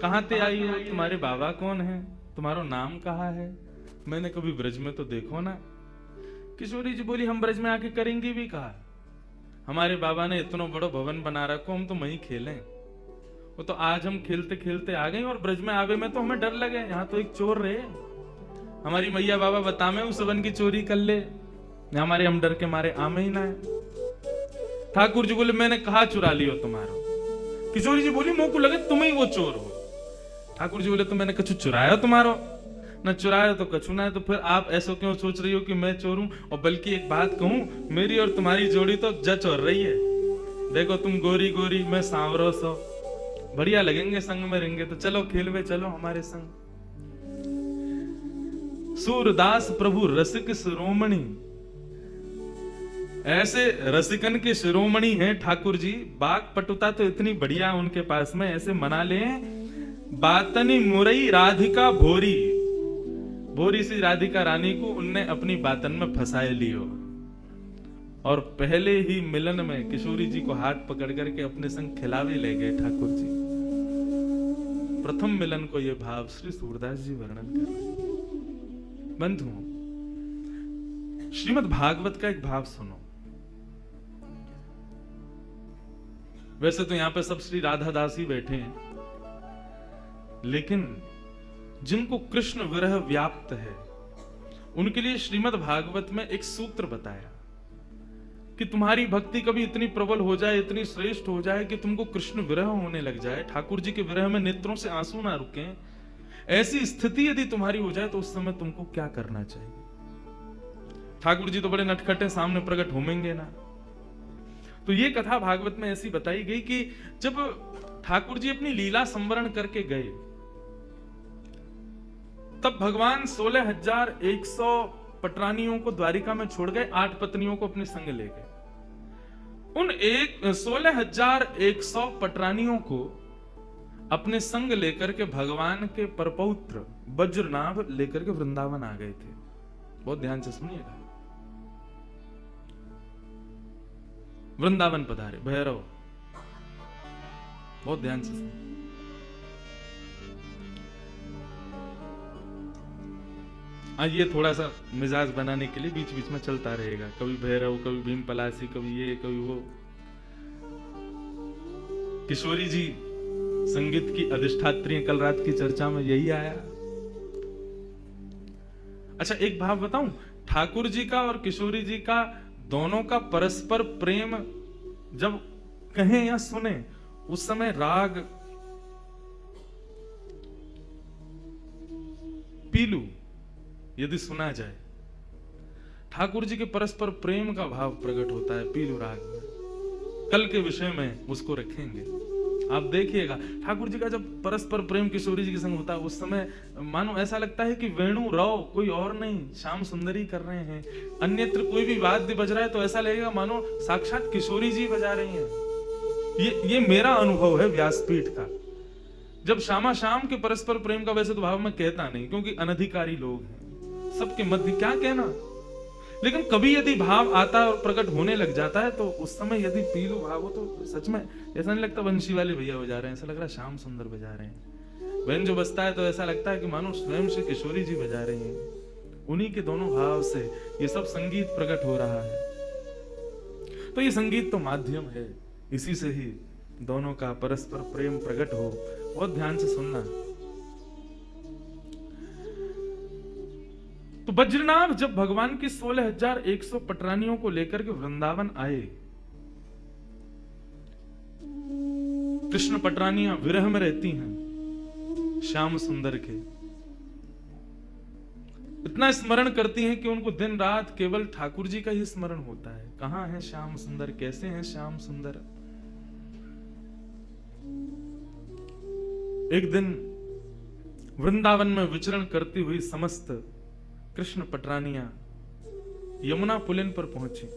कहाँ ते आई हो, तुम्हारे बाबा कौन है, तुम्हारा नाम कहाँ है, मैंने कभी ब्रज में तो देखो ना। किशोरी जी बोली, हम ब्रज में आके करेंगे भी कहा, हमारे बाबा ने इतना बड़ा भवन बना रखो, हम तो वहीं खेलें। वो तो आज हम खेलते खेलते आ गए और ब्रज में आवे में तो हमें डर लगे, यहाँ तो एक चोर रहे, हमारी मैया बाबा बतावे उस वन की चोरी कर ले, हमारे हम डर के मारे आमे ही ना है। ठाकुर जी बोले, मैंने कहा चुरा लियो तुम्हारा। किशोरी जी बोली, मुंह को लगे तुम ही वो चोर हो। ठाकुर जी बोले, तो मैंने कछु चुराया तुम्हारो, न चुराया तो कछु ना है, तो फिर आप ऐसा क्यों सोच रही हो कि मैं चोर हूं। और बल्कि एक बात कहूं, मेरी और तुम्हारी जोड़ी तो जच हो रही है, देखो तुम गोरी गोरी, मैं सांवरो सो, बढ़िया लगेंगे संग में रहेंगे, तो चलो खेलवे चलो हमारे संग। सूरदास प्रभु रसिक शिरोमणि, ऐसे रसिकन के शिरोमणि हैं ठाकुर जी। बाग पटुता तो इतनी बढ़िया उनके पास में, ऐसे मना ले, बातनी मुरई राधिका भोरी, भोरी सी राधिका रानी को उनने अपनी बातन में फंसाए लियो, और पहले ही मिलन में किशोरी जी को हाथ पकड़ करके अपने संग खिलावे ले गए ठाकुर जी। प्रथम मिलन को यह भाव श्री सूरदास जी वर्णन कर रहे हैं। बंधुओं, श्रीमद् भागवत का एक भाव सुनो। वैसे तो यहां पे सब श्री राधा दास ही बैठे हैं, लेकिन जिनको कृष्ण विरह व्याप्त है उनके लिए श्रीमद् भागवत में एक सूत्र बताया कि तुम्हारी भक्ति कभी इतनी प्रबल हो जाए, इतनी श्रेष्ठ हो जाए कि तुमको कृष्ण विरह होने लग जाए, ठाकुर जी के विरह में नेत्रों से आंसू ना रुके, ऐसी स्थिति यदि तुम्हारी हो जाए तो उस समय तुमको क्या करना चाहिए। ठाकुर जी तो बड़े नटखटे, सामने प्रकट होंगे ना। तो ये कथा भागवत में ऐसी बताई गई कि जब ठाकुर जी अपनी लीला संवरण करके गए, तब भगवान 16,100 पटरानियों को द्वारिका में छोड़ गए, 8 पत्नियों को अपने संग ले गए। उन 16,100 पटरानियों को अपने संग लेकर के भगवान के परपौत्र वज्रनाभ लेकर के वृंदावन आ गए थे। बहुत ध्यान से सुनिएगा। वृंदावन पधारे भैरव, बहुत ध्यान से सुनिए। आज ये थोड़ा सा मिजाज बनाने के लिए बीच बीच में चलता रहेगा, कभी भैरव, कभी भीम पलासी, कभी ये कभी वो। किशोरी जी संगीत की अधिष्ठात्री, कल रात की चर्चा में यही आया। अच्छा, एक भाव बताऊं, ठाकुर जी का और किशोरी जी का दोनों का परस्पर प्रेम जब कहें या सुने, उस समय राग पीलू यदि सुना जाए, ठाकुर जी के परस्पर प्रेम का भाव प्रकट होता है पीलू राग में। कल के विषय में उसको रखेंगे, आप देखिएगा। ठाकुर जी का जब परस्पर प्रेम किशोरी जी के संग होता है, उस समय मानो ऐसा लगता है कि वेणु रव कोई और नहीं, श्याम सुंदरी कर रहे हैं। अन्यत्र कोई भी वाद्य बज रहा है तो ऐसा लगेगा मानो साक्षात किशोरी जी बजा रही हैं। ये मेरा अनुभव है व्यासपीठ का। जब श्यामा श्याम के परस्पर प्रेम का वैसे तो भाव मैं कहता नहीं, क्योंकि अनधिकारी लोग हैं, सबके मध्य क्या कहना, लेकिन कभी यदि भाव आता है और प्रकट होने लग जाता है तो उस समय यदि पीलू भाव हो तो सच में ऐसा नहीं लगता वंशी वाले भैया बजा रहे हैं, ऐसा लग रहा है श्याम सुंदर बजा रहे हैं। बहन जो बजता है तो ऐसा लगता है कि मानो स्वयं से किशोरी जी बजा रही हैं। उन्हीं के दोनों भाव से ये सब संगीत प्रकट हो रहा है। तो ये संगीत तो माध्यम है, इसी से ही दोनों का परस्पर प्रेम प्रकट हो। बहुत ध्यान से सुनना। तो वज्रनाभ जब भगवान की 16,100 पटरानियों को लेकर के वृंदावन आए, कृष्ण पटरानियां विरह में रहती हैं श्याम सुंदर के, इतना स्मरण करती हैं कि उनको दिन रात केवल ठाकुर जी का ही स्मरण होता है। कहां है श्याम सुंदर, कैसे हैं श्याम सुंदर। एक दिन वृंदावन में विचरण करती हुई समस्त कृष्ण पटरानियां यमुना पुलिन पर पहुंची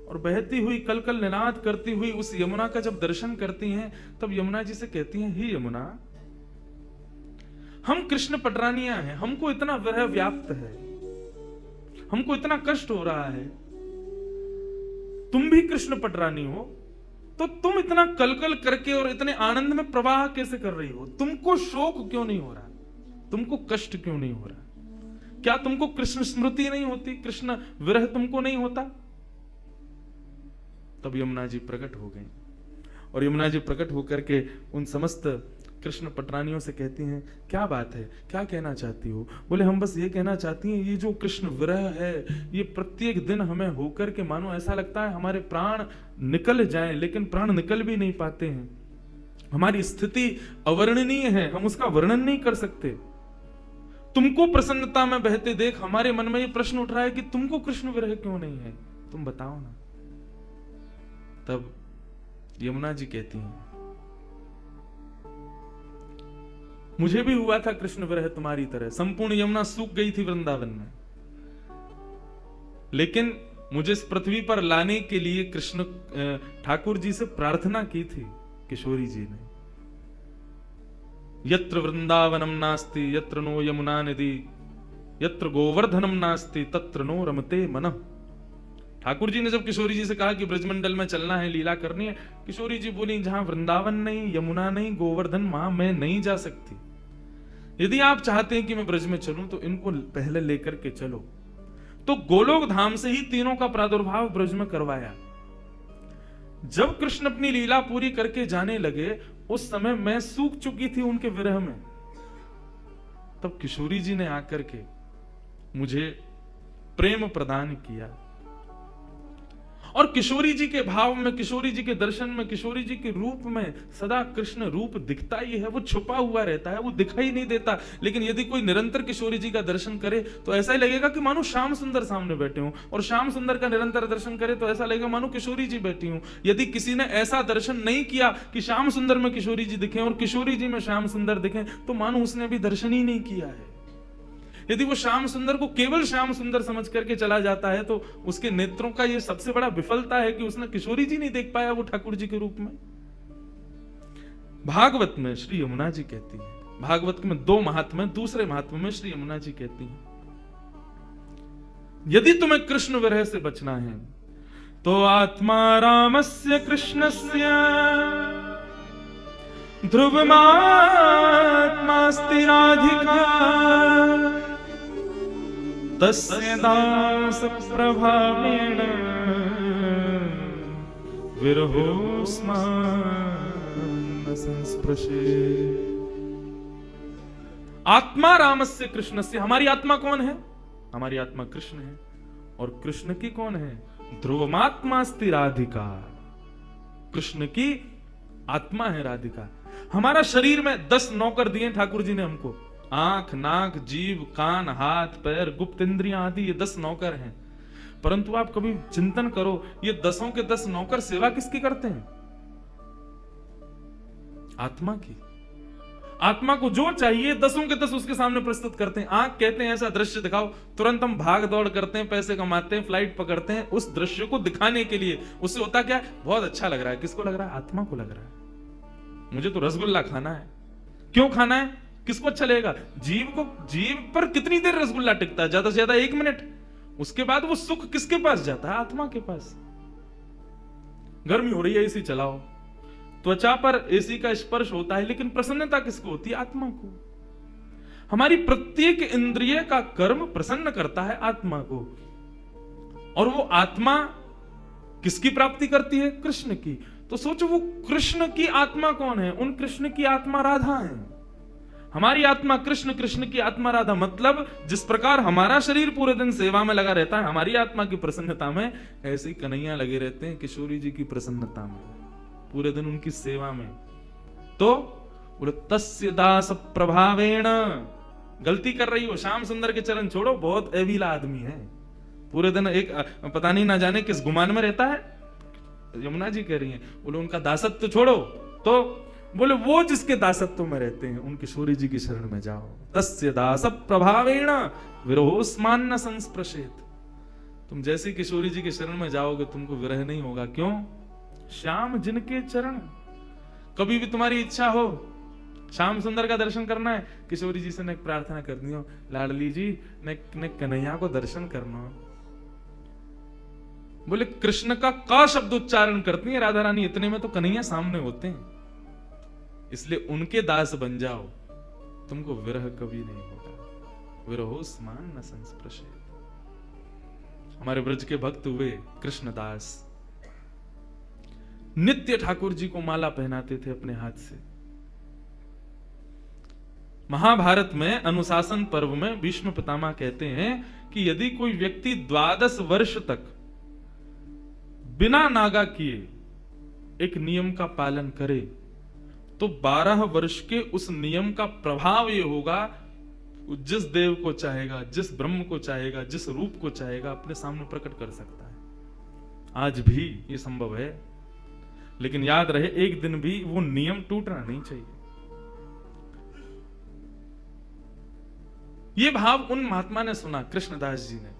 और बहती हुई कल कल निनाद करती हुई उस यमुना का जब दर्शन करती हैं, तब यमुना जी से कहती हैं, हे यमुना, हम कृष्ण पटरानियां हैं, हमको इतना विरह व्याप्त है, हमको इतना कष्ट हो रहा है, तुम भी कृष्ण पटरानी हो तो तुम इतना कलकल करके और इतने आनंद में प्रवाह कैसे कर रही हो? तुमको शोक क्यों नहीं हो रहा? तुमको कष्ट क्यों नहीं हो रहा? क्या तुमको कृष्ण स्मृति नहीं होती? कृष्ण विरह तुमको नहीं होता? तब यमुना जी प्रकट हो गई और यमुना जी प्रकट होकर के उन समस्त कृष्ण पटरानियों से कहती हैं, क्या बात है, क्या कहना चाहती हो? बोले, हम बस ये कहना चाहती हैं, ये जो कृष्ण विरह है, ये प्रत्येक दिन हमें होकर के मानो ऐसा लगता है हमारे प्राण निकल जाएं, लेकिन प्राण निकल भी नहीं पाते हैं। हमारी स्थिति अवर्णनीय है, हम उसका वर्णन नहीं कर सकते। तुमको प्रसन्नता में बहते देख हमारे मन में ये प्रश्न उठ रहा है कि तुमको कृष्ण विरह क्यों नहीं है, तुम बताओ ना। तब यमुना जी कहती हैं, मुझे भी हुआ था कृष्ण विरह तुम्हारी तरह, संपूर्ण यमुना सूख गई थी वृंदावन में, लेकिन मुझे इस पृथ्वी पर लाने के लिए कृष्ण ठाकुर जी से प्रार्थना की थी किशोरी जी ने। यत्र वृंदावनम नास्ति यत्र नो यमुना नदी यत्र गोवर्धनम नास्ति तत्र नो रमते मनः। ठाकुर जी ने जब किशोरी जी से कहा कि ब्रजमंडल में चलना है, लीला करनी है, किशोरी जी बोली, जहां वृंदावन नहीं, यमुना नहीं, गोवर्धन, वहां मैं नहीं जा सकती। यदि आप चाहते हैं कि मैं ब्रज में चलूं तो इनको पहले लेकर के चलो। तो गोलोक धाम से ही तीनों का प्रादुर्भाव ब्रज में करवाया। जब कृष्ण अपनी लीला पूरी करके जाने लगे, उस समय मैं सूख चुकी थी उनके विरह में। तब किशोरी जी ने आकर के मुझे प्रेम प्रदान किया और किशोरी जी के भाव में, किशोरी जी के दर्शन में, किशोरी जी के रूप में सदा कृष्ण रूप दिखता ही है। वो छुपा हुआ रहता है, वो दिखाई नहीं देता, लेकिन यदि कोई निरंतर किशोरी जी का दर्शन करे तो ऐसा ही लगेगा कि मानो श्याम सुंदर सामने बैठे हूं, और श्याम सुंदर का निरंतर दर्शन करे तो ऐसा लगेगा मानो किशोरी जी बैठी हूं। यदि किसी ने ऐसा दर्शन नहीं किया कि श्याम सुंदर में किशोरी जी दिखे और किशोरी जी में श्याम सुंदर दिखे, तो मानो उसने भी दर्शन ही नहीं किया है। यदि वो श्याम सुंदर को केवल श्याम सुंदर समझ करके चला जाता है तो उसके नेत्रों का ये सबसे बड़ा विफलता है कि उसने किशोरी जी नहीं देख पाया वो ठाकुर जी के रूप में। भागवत में श्री यमुना जी कहती है, भागवत में 2 महात्म्य, दूसरे महात्म्य में श्री यमुना जी कहती हैं, यदि तुम्हें कृष्ण विरह से बचना है तो आत्मा रामस्य कृष्णस्य ध्रुवमात्मास्ति राधिका तस्य दास प्रभावेण विरहोस्मान् संस्पृशे। आत्मा रामस्य कृष्णस्य, हमारी आत्मा कौन है? हमारी आत्मा कृष्ण है। और कृष्ण की कौन है? ध्रुवमात्मास्ति राधिका, कृष्ण की आत्मा है राधिका। हमारा शरीर में 10 नौकर दिए ठाकुर जी ने हमको, आंख, नाक, जीभ, कान, हाथ, पैर, गुप्त इंद्रियां आदि, ये 10 नौकर हैं। परंतु आप कभी चिंतन करो, ये 10 के 10 नौकर सेवा किसकी करते हैं? आत्मा की। आत्मा को जो चाहिए 10 के 10 उसके सामने प्रस्तुत करते हैं। आंख कहते हैं ऐसा दृश्य दिखाओ, तुरंत हम भाग दौड़ करते हैं, पैसे कमाते हैं, फ्लाइट पकड़ते हैं उस दृश्य को दिखाने के लिए। उससे होता क्या? बहुत अच्छा लग रहा है। किसको लग रहा है? आत्मा को लग रहा है। मुझे तो रसगुल्ला खाना है। क्यों खाना है? किसको अच्छा लगेगा? जीव को। जीव पर कितनी देर रसगुल्ला टिकता है? ज्यादा से ज्यादा 1 मिनट। उसके बाद वो सुख किसके पास जाता है? आत्मा के पास। गर्मी हो रही है, एसी चलाओ, त्वचा पर एसी का स्पर्श होता है, लेकिन प्रसन्नता किसको होती है? आत्मा को। हमारी प्रत्येक इंद्रिय का कर्म प्रसन्न करता है आत्मा को। और वो आत्मा किसकी प्राप्ति करती है? कृष्ण की। तो सोचो, वो कृष्ण की आत्मा कौन है? उन कृष्ण की आत्मा राधा है। हमारी आत्मा कृष्ण, कृष्ण की आत्मा राधा। मतलब जिस प्रकार हमारा शरीर पूरे दिन सेवा में लगा रहता है, हमारी आत्मा की प्रसन्नता में, ऐसे ही कन्हैया लगे रहते हैं किशोरी जी की प्रसन्नता में, पूरे दिन उनकी सेवा में। तो बोले तस्य दास प्रभावेण। गलती कर रही हो, श्याम सुंदर के चरण छोड़ो, बहुत एविला आदमी है, पूरे दिन एक पता नहीं ना जाने किस गुमान में रहता है। यमुना जी कह रही हैं, बोले उनका दासत्व छोड़ो। तो बोले वो जिसके दासत्व में रहते हैं उन किशोरी जी की शरण में जाओ। तस्य दास प्रभावेण विरहोस्मान्न संस्पृशेत। तुम जैसे किशोरी जी की शरण में जाओगे तुमको विरह नहीं होगा। क्यों? श्याम जिनके चरण। कभी भी तुम्हारी इच्छा हो श्याम सुंदर का दर्शन करना है, किशोरी जी से ने प्रार्थना करनी हो, लाडली जी ने कन्हैया को दर्शन करना हो, बोले कृष्ण का क शब्द उच्चारण करती है राधा रानी, इतने में तो कन्हैया सामने होते हैं। इसलिए उनके दास बन जाओ, तुमको विरह कभी नहीं होगा। विरहो स्मान न संस्पृशे। हमारे ब्रज के भक्त हुए कृष्णदास, नित्य ठाकुर जी को माला पहनाते थे अपने हाथ से। महाभारत में अनुशासन पर्व में भीष्म पितामह कहते हैं कि यदि कोई व्यक्ति 12 वर्ष तक बिना नागा किए एक नियम का पालन करे तो 12 वर्ष के उस नियम का प्रभाव ये होगा, जिस देव को चाहेगा, जिस ब्रह्म को चाहेगा, जिस रूप को चाहेगा अपने सामने प्रकट कर सकता है। आज भी ये संभव है, लेकिन याद रहे एक दिन भी वो नियम टूटना नहीं चाहिए। ये भाव उन महात्मा ने सुना, कृष्णदास जी ने।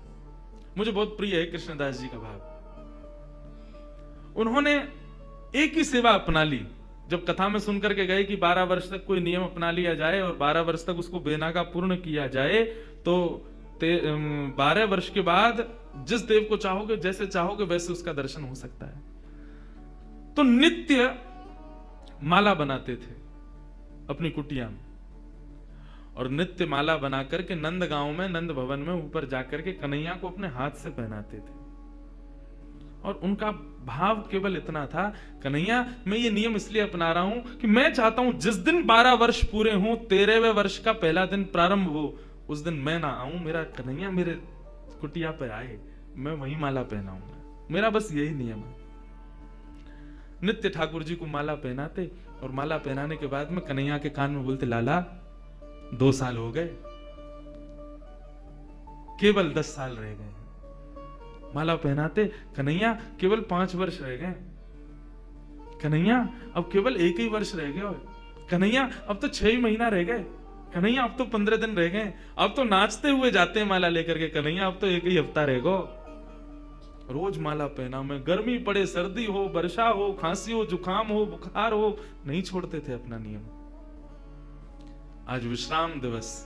मुझे बहुत प्रिय है कृष्णदास जी का भाव। उन्होंने एक ही सेवा अपना ली। जब कथा में सुनकर के गए कि 12 वर्ष तक कोई नियम अपना लिया जाए और 12 वर्ष तक उसको बेनागा पूर्ण किया जाए, तो 12 वर्ष के बाद जिस देव को चाहोगे, जैसे चाहोगे वैसे उसका दर्शन हो सकता है। तो नित्य माला बनाते थे अपनी कुटिया में, और नित्य माला बना करके नंद गांव में, नंद भवन में ऊपर जाकर के कन्हैया को अपने हाथ से पहनाते थे। और उनका भाव केवल इतना था, कन्हैया मैं ये नियम इसलिए अपना रहा हूं कि मैं चाहता हूं जिस दिन 12 वर्ष पूरे हों, 13वें वर्ष का पहला दिन प्रारंभ हो, उस दिन मैं ना आऊं, मेरा कन्हैया मेरे कुटिया पर आए, मैं वही माला पहनाऊंगा। मेरा बस यही नियम है। नित्य ठाकुर जी को माला पहनाते, और माला पहनाने के बाद में कन्हैया के कान में बोलते, लाला 2 साल हो गए, केवल 10 साल रह गए। माला पहनाते, कन्हैया केवल 5 वर्ष रह गए। कन्हैया अब केवल 1 ही वर्ष रह गए। कन्हैया अब तो 6 महीना रह गए। कन्हैया अब तो 15 दिन रह गए। अब तो नाचते हुए जाते हैं माला लेकर के। कन्हैया अब तो 1 ही हफ्ता रह गो। रोज माला पहना में, गर्मी पड़े, सर्दी हो, वर्षा हो, खांसी हो, जुकाम हो, बुखार हो, नहीं छोड़ते थे अपना नियम। आज विश्राम दिवस,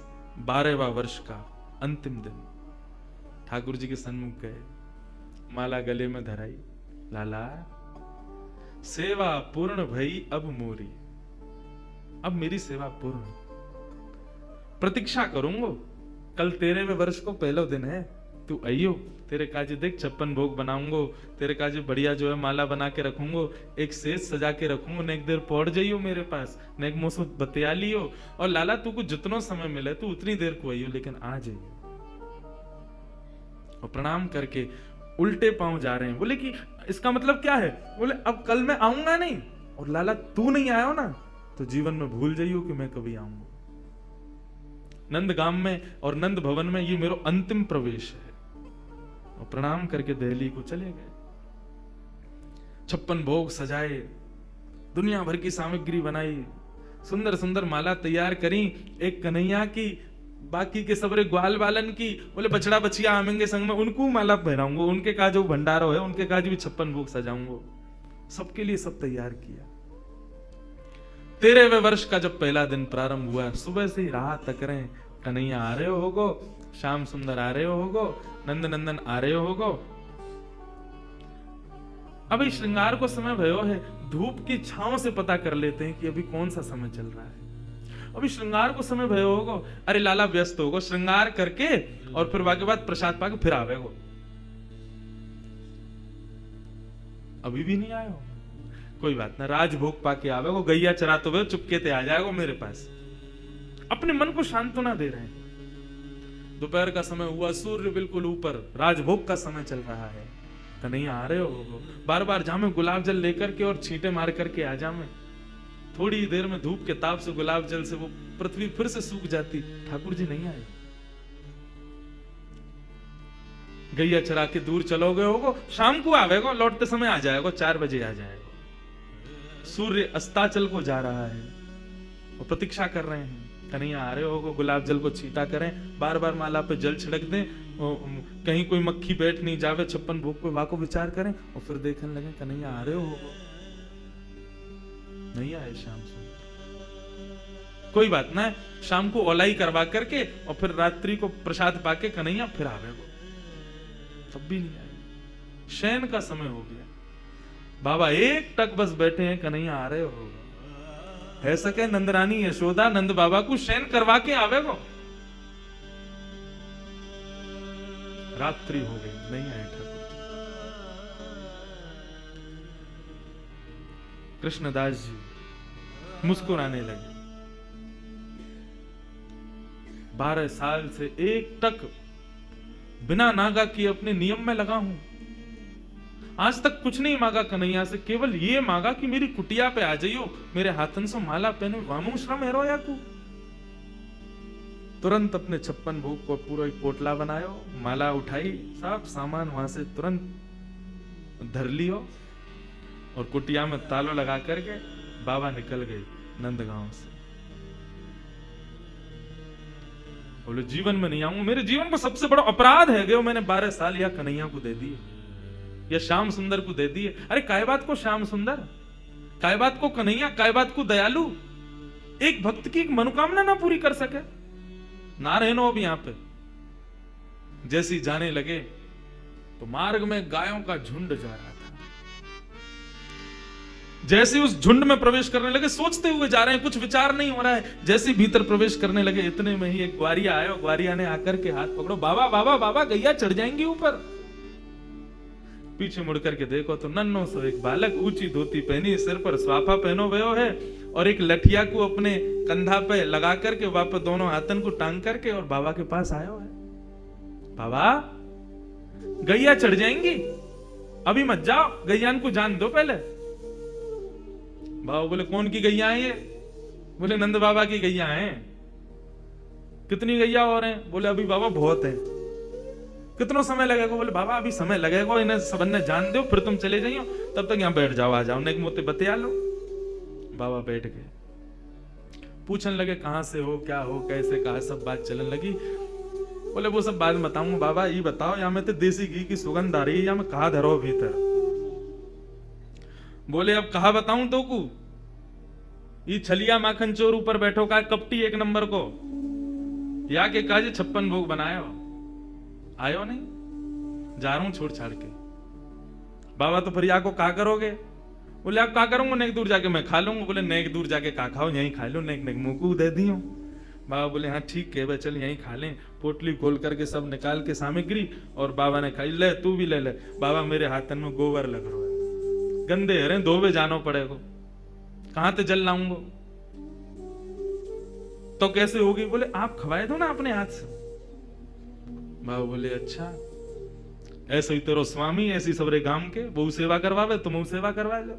12वां वर्ष का अंतिम दिन, ठाकुर जी के सन्मुख गए, माला गले में धराई, लाला सेवा पूर्ण भई अब मोरी, अब मेरी सेवा पूर्ण, प्रतीक्षा करूंगो, कल 13वें वर्ष को पहला दिन है, तू आइयो, तेरे काजे देख 56 भोग बनाऊंगो, तेरे काजे बढ़िया जो है माला बना के रखूंगो, एक सेज सजा के रखूंगो, न एक देर पौड़ जाइयो मेरे पास, न एक मुंह से बतिया लियो, और लाला तू को जितनो समय मिले तू उतनी देर को आइयो, लेकिन आ जाइयो। और प्रणाम करके उल्टे पांव जा रहे हैं। बोले कि इसका मतलब क्या है? बोले अब कल मैं आऊंगा नहीं, और लाला तू नहीं आयो ना तो जीवन में भूल जाइयो कि मैं कभी आऊंगा। नंदगाम में और नंद भवन में ये मेरा अंतिम प्रवेश है। और प्रणाम करके दिल्ली को चले गए। 56 भोग सजाए, दुनिया भर की सामग्री बनाई, सुंदर सुंदर माला तैयार करी, एक कन्हैया की, बाकी के सबरे ग्वाल बालन की। बोले बछड़ा बछिया आमेंगे संग में, उनको माला पहनाऊंगा, उनके का जो भंडारो है उनके का भी 56 भोग सजाऊंगा। सबके लिए सब तैयार किया। 13वें वर्ष का जब पहला दिन प्रारंभ हुआ, सुबह से ही राह तक रहे, कन्हैया आ रहे होगो, श्याम सुंदर आ रहे होगो, नंद नंदन आ रहे होगो। अभी श्रृंगार को समय भयो है, धूप की छांव से पता कर लेते हैं कि अभी कौन सा समय चल रहा है। अभी श्रृंगार को समय भयो होगो, अरे लाला व्यस्त होगो, श्रृंगार करके और फिर वाके बाद प्रसाद पाके फिर आवेगो। अभी भी नहीं आए हो, कोई बात ना, राजभोग पाके आवेगो, गैया चराते हुए चुपके ते आ जाएगो मेरे पास। अपने मन को सांत्वना दे रहे हैं। दोपहर का समय हुआ, सूर्य बिल्कुल ऊपर, राजभोग का समय चल रहा है। कन्हैया आ रहे हो, बार बार जामे गुलाब जल लेकर के और छींटे मार करके आ जामे। थोड़ी देर में धूप के ताप से, गुलाब जल से वो पृथ्वी फिर से सूख जाती, ठाकुर जी नहीं आए। गैया चरा के दूर चलोगे होगो, शाम को आवेगो, लौटते समय आ जाएगो, 4 बजे आ जाएगो। सूर्य अस्ताचल को जा रहा है, वो प्रतीक्षा कर रहे हैं, कन्हैया आ रहे होगो, गुलाब जल को छींटा करें, बार बार माला पे जल छिड़क दें, कहीं कोई मक्खी बैठ नहीं जावे 56 भोग पे, वाको विचार करें, और फिर देखने लगे कन्हैया आ रहे होगो। नहीं आए शाम सुंदर। कोई बात ना, शाम को ओलाई करवा करके और फिर रात्रि को प्रसाद पाके कन्हैया फिर आवेगो, तब भी नहीं आए। शयन का समय हो गया। बाबा एक टक बस बैठे हैं, कन्हैया आ रहे हो। है सके नंदरानी यशोदा नंद बाबा को शयन करवा के आवे वो। रात्रि हो गई, नहीं आए ठाकुर। कृष्णदास जी मुस्कुराने लगे। 12 साल से एक टक बिना नागा किए अपने नियम में लगा हूं। आज तक कुछ नहीं मांगा कन्हैया से, केवल ये मांगा कि मेरी कुटिया पे आ जाइयो, मेरे हाथन से माला पहनो, वामो श्रम हेरो या को। तुरंत अपने 56 भोग को पूरा एक पोटला बनायो, माला उठाई, सब सामान वहां से तुरंत धर लियो और कुटिया में तालो लगा करके बाबा निकल गए नंदगांव से। बोले जीवन में नहीं आऊंगा, मेरे जीवन का सबसे बड़ा अपराध है गयो, मैंने 12 साल या कन्हैया को दे दिए या श्याम सुंदर को दे दिए। अरे काय बात को श्याम सुंदर, काय बात को कन्हैया, काय बात को दयालु, एक भक्त की एक मनोकामना ना पूरी कर सके। ना रहनो अब यहां पे। जैसी जाने लगे तो मार्ग में गायों का झुंड जा रहा था। जैसे उस झुंड में प्रवेश करने लगे, सोचते हुए जा रहे हैं, कुछ विचार नहीं हो रहा है। जैसे भीतर प्रवेश करने लगे, इतने में ही एक ग्वारिया आया। ग्वारिया ने आकर के हाथ पकड़ो, बाबा बाबा बाबा गैया चढ़ जाएंगी ऊपर। पीछे मुड़ करके देखो तो नन्नो सो एक बालक, ऊंची धोती पहनी, सिर पर स्वाफा पहनो भयो है और एक लठिया को अपने कंधा पे लगा करके वापस दोनों हाथन को टांग करके और बाबा के पास आयो है। बाबा गैया चढ़ जाएंगी, अभी मत जाओ, गैयान को जान दो पहले। बाबा बोले कौन की गैया है ये? बोले नंद बाबा की गैया हैं। कितनी गैया और हैं? बोले अभी बाबा बहुत है। कितना समय लगेगा? बोले बाबा अभी समय लगेगा, इन्हें सबने जान दो, फिर तुम चले जाइयो, तब तक यहाँ बैठ जाओ, आ जाओ, नेक मोते बतिया लो। बाबा बैठ गए, पूछने लगे कहां से हो, क्या हो, कैसे, कहा, सब बात चलने लगी। बोले वो सब बाद में बताऊंगा, बाबा ये बताओ यहाँ में तो देसी घी की सुगंध आ रही है, यहाँ में कहा धरो भीतर। बोले अब कहा बताऊं तो को, ये छलिया माखन चोर ऊपर बैठो का कपटी एक नंबर को, या के काजे 56 भोग बनायो, आयो नहीं, जा रहा हूं छोड़ छाड़ के। बाबा तो फिर को का करोगे? बोले आप का करूंगा, नेक दूर जाके मैं खा लूंगा। बोले नेक दूर जाके का खाओ, यहीं खा लो, नेक नेक मुंह को दे दियो। बाबा बोले हाँ ठीक है, चल यहीं खा लें। पोटली खोल करके सब निकाल के सामग्री और बाबा ने खाई। ले तू भी ले ले। बाबा मेरे हाथन में गोबर लग रहा है, गंदे हरे, धोबे जानो पड़ेगा, कहां ते जल लाऊंगा? तो कैसे होगी? बोले आप खवाए दो ना अपने हाथ से। बाबा बोले अच्छा, ऐसे ही तेरो स्वामी ऐसी सबरे गांव के बहु सेवा करवावे, तुम सेवा करवा लो।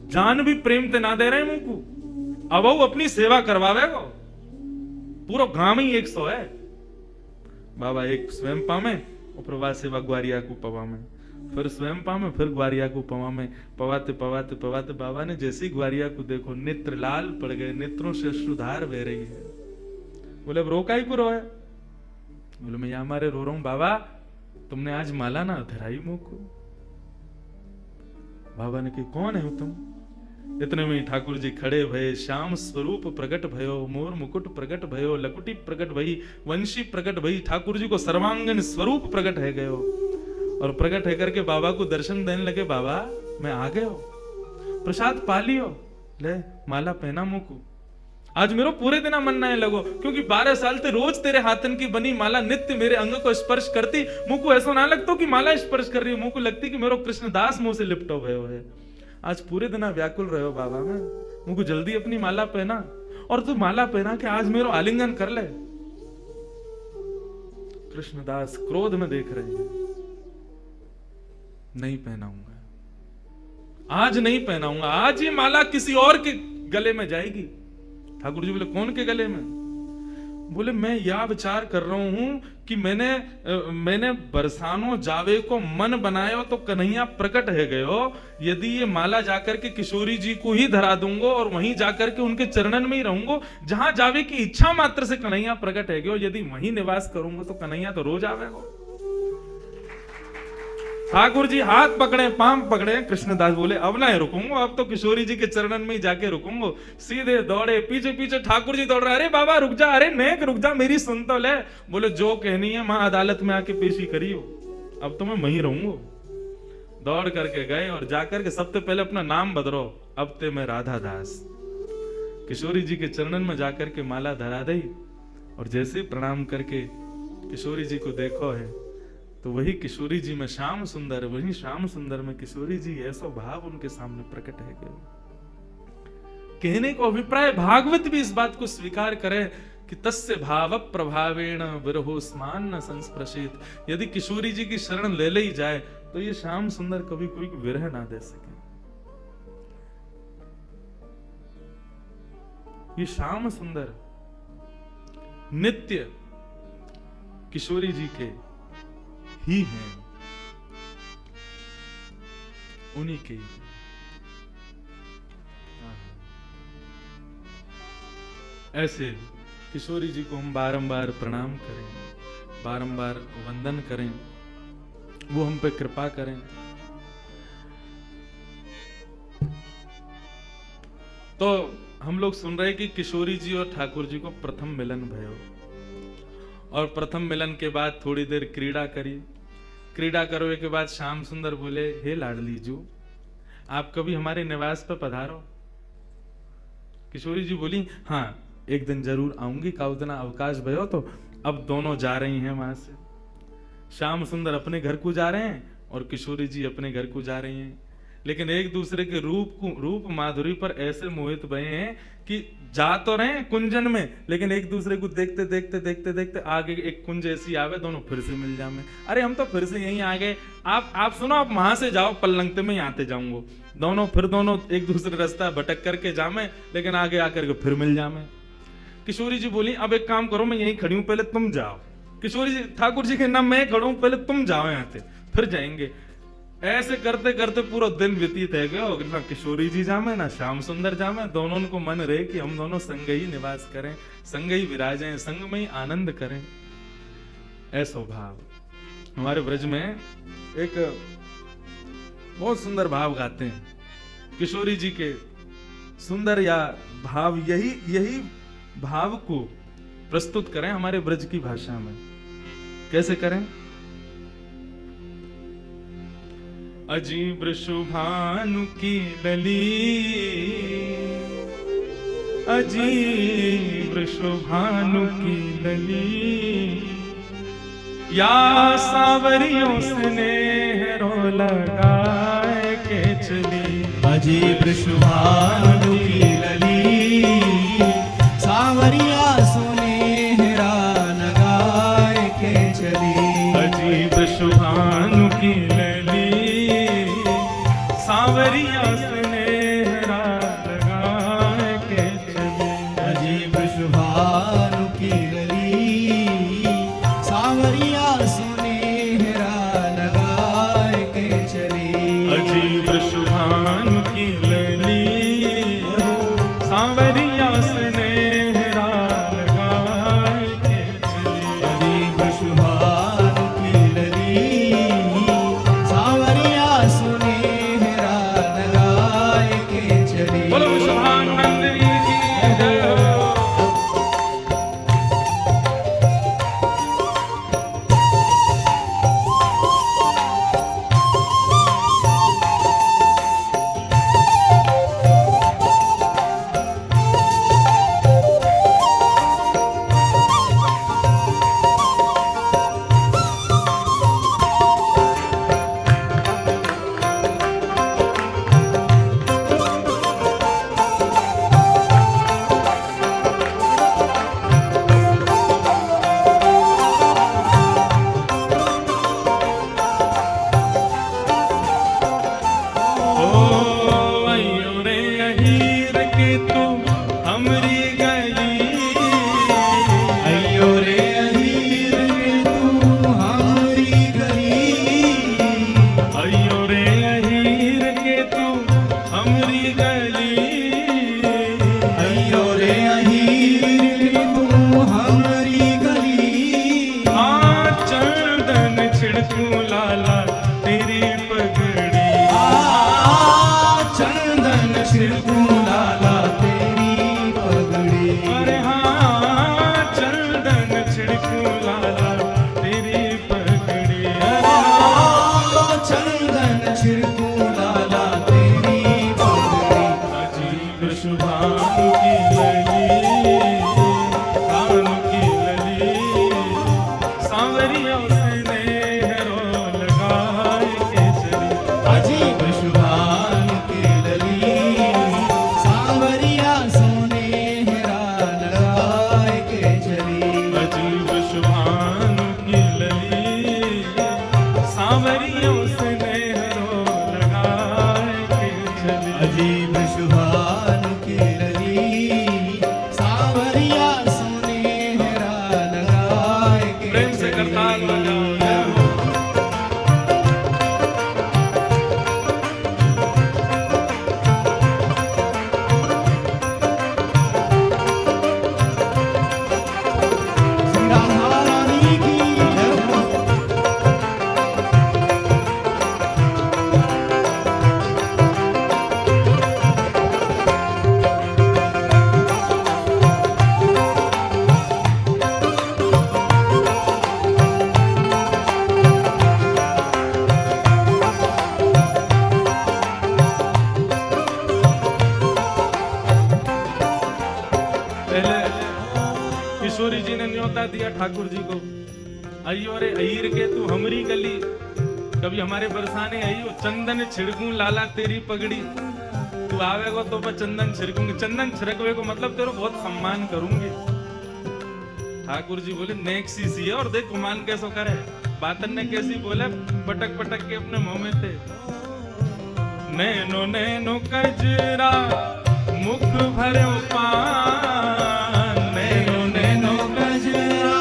जान भी प्रेम ते ना दे रहे मुंह को, अब वो अपनी सेवा करवावे को। पूरा गांव ही 100 है। बाबा एक स्वयं पामे और प्रभा सेवा ग्वारिया को पवा में, फिर स्वयं पामे, फिर ग्वारिया को पवा में। पवाते पवाते पवाते बाबा ने जैसी ग्वारिया को देखो, नेत्र लाल पड़ गए, नेत्रों से अश्रुधार बह रही है। बोले अब रोका ही को रो है? बोले मैं यहां मारे रो रहा हूं बाबा, तुमने आज माला ना धराई मुंह को। बाबा ने कही कौन है तुम? इतने में ठाकुर जी खड़े भये, श्याम स्वरूप प्रकट भयो, मोर मुकुट प्रकट भयो, लकुटी प्रकट भई, वंशी प्रकट भई। ठाकुर जी को सर्वांगन स्वरूप प्रकट है गयो और प्रकट है करके बाबा को दर्शन देने लगे। बाबा मैं आ गयो, प्रसाद पा लियो, ले माला पहना मुंह को। आज मेरो पूरे दिन मन नहीं लगो, क्योंकि 12 साल से रोज तेरे हाथन की बनी माला नित्य मेरे अंग को स्पर्श करती। मुंह को ऐसा ना लगता कि माला स्पर्श कर रही है, मुंह को लगती कि मेरो कृष्णदास मुंह से लिपटो भयो है। आज पूरे दिन व्याकुल रहो बाबा, मैं मुंह को जल्दी अपनी माला पहना, और तू माला पहना के आज मेरो आलिंगन कर ले। कृष्णदास क्रोध में देख रहे हैं, नहीं पहनाऊंगा, आज नहीं पहनाऊंगा, आज ये माला किसी और के गले में जाएगी। ठाकुर जी बोले कौन के गले में? बोले मैं यह विचार कर रहा हूं कि मैंने बरसानो जावे को मन बनायो तो कन्हैया प्रकट है गयो। यदि ये माला जाकर के किशोरी जी को ही धरा दूंगा और वहीं जाकर के उनके चरणन में ही रहूंगा, जहां जावे की इच्छा मात्र से कन्हैया प्रकट है गयो, यदि वहीं निवास करूंगा तो कन्हैया तो रोज आवेगा। ठाकुर जी हाथ पकड़े, पांव पकड़े। कृष्णदास बोले अब ना रुकूंगा, अब तो किशोरी जी के चरणन में ही जाके रुकूंगा। सीधे दौड़े, पीछे पीछे ठाकुर जी दौड़ रहे, अरे बाबा रुक जा, अरे नेक रुक जा, मेरी सुन तो ले। बोले जो कहनी है मां अदालत में आके पेशी करियो, अब तो मैं वहीं रहूंगा, दौड़ करके गए और जाकर के सबसे पहले अपना नाम बदलो, अब ते मैं राधा दास। किशोरी जी के चरणन में जाकर के माला धरा दी और जैसे प्रणाम करके किशोरी जी को देखो है तो वही किशोरी जी में श्याम सुंदर, वही श्याम सुंदर में किशोरी जी, ऐसा भाव उनके सामने प्रकट है गए। कहने को अभिप्राय भागवत भी इस बात को स्वीकार करे कि तस्य भाव प्रभावेण विरहोस्मान न संस्पृशेत। यदि किशोरी जी की शरण ले ली जाए तो ये श्याम सुंदर कभी कोई विरह ना दे सके। ये श्याम सुंदर नित्य किशोरी जी के ही हैं, उन्हीं के। ऐसे किशोरी जी को हम बारंबार प्रणाम करें, बारंबार वंदन करें, वो हम पे कृपा करें। तो हम लोग सुन रहे कि किशोरी जी और ठाकुर जी को प्रथम मिलन भयो और प्रथम मिलन के बाद थोड़ी देर क्रीड़ा करी। क्रीड़ा करने के बाद श्याम सुंदर बोले, हे लाडली जू, आप कभी हमारे निवास पर पधारो। किशोरी जी बोली, हाँ एक दिन जरूर आऊंगी, का उतना अवकाश भयो। तो अब दोनों जा रही हैं वहां से। श्याम सुंदर अपने घर को जा रहे हैं और किशोरी जी अपने घर को जा रही हैं, लेकिन एक दूसरे के रूप माधुरी पर ऐसे मोहित भये हैं कि जा तो रहे हैं कुंजन में, लेकिन एक दूसरे को देखते देखते देखते देखते आगे एक कुंज ऐसी आवे, दोनों फिर से मिल जाए। अरे हम तो फिर से यहीं आ गए, आप सुनो, आप वहां से जाओ, पल्लंगते में आते जाऊंगो। दोनों एक दूसरे रास्ता भटक करके जामे, लेकिन आगे आकर के फिर मिल जामे। किशोरी जी बोली, अब एक काम करो, मैं यहीं खड़ी हूं, पहले तुम जाओ। किशोरी जी, ठाकुर जी के नाम मैं खड़ा हूं, पहले तुम जाओ यहाँ से, फिर जाएंगे। ऐसे करते करते पूरा दिन व्यतीत है गया, ना किशोरी जी जामे ना श्याम सुंदर जामे। दोनों को मन रहे कि हम दोनों संग ही निवास करें, संग ही विराजें, संग में ही आनंद करें। ऐसा भाव हमारे ब्रज में एक बहुत सुंदर भाव गाते हैं किशोरी जी के। सुंदर या भाव, यही भाव को प्रस्तुत करें हमारे ब्रज की भाषा में। कैसे करें? अजीब शुभानु की लली, अजीब शुभानु की लली, या सावरियों स्नेह रो लगाए के चली। अजीब शुभानु की लली, सावरिया सुनेहरा लगाए के चली। अजीब शुभानु की लली, सावरिया सुनेहरा लगाए के चली। अजीब शुभानु की लली, सावरिया सुनेहरा लगाए के चली। अजीब शुभानु की लली, सावरिया सुनेहरा लगाए के चली। अजीब शुभानु की लली, सावरिया सुनेहरा लगाए के चली। बोलो शुभानंद की जय हो। पहले किशोरी जी ने न्योता दिया ठाकुर जी को, अयो रे अईर के तू हमरी गली, कभी हमारे बरसाने अयो चंदन छिड़कूं लाला तेरी पगड़ी, तू आवेगो तो मैं चंदन छिड़कूंगी, चंदन छिड़कवे को मतलब तेरा बहुत सम्मान करूंगी। ठाकुर जी बोले नेक सी है, और देख गुमान कैसो करे, बातन ने कैसी बोले पटक पटक के अपने मुंह में थे। नैनो नैनो कजरा मुख भरो पान, नैनो नैनो कजरा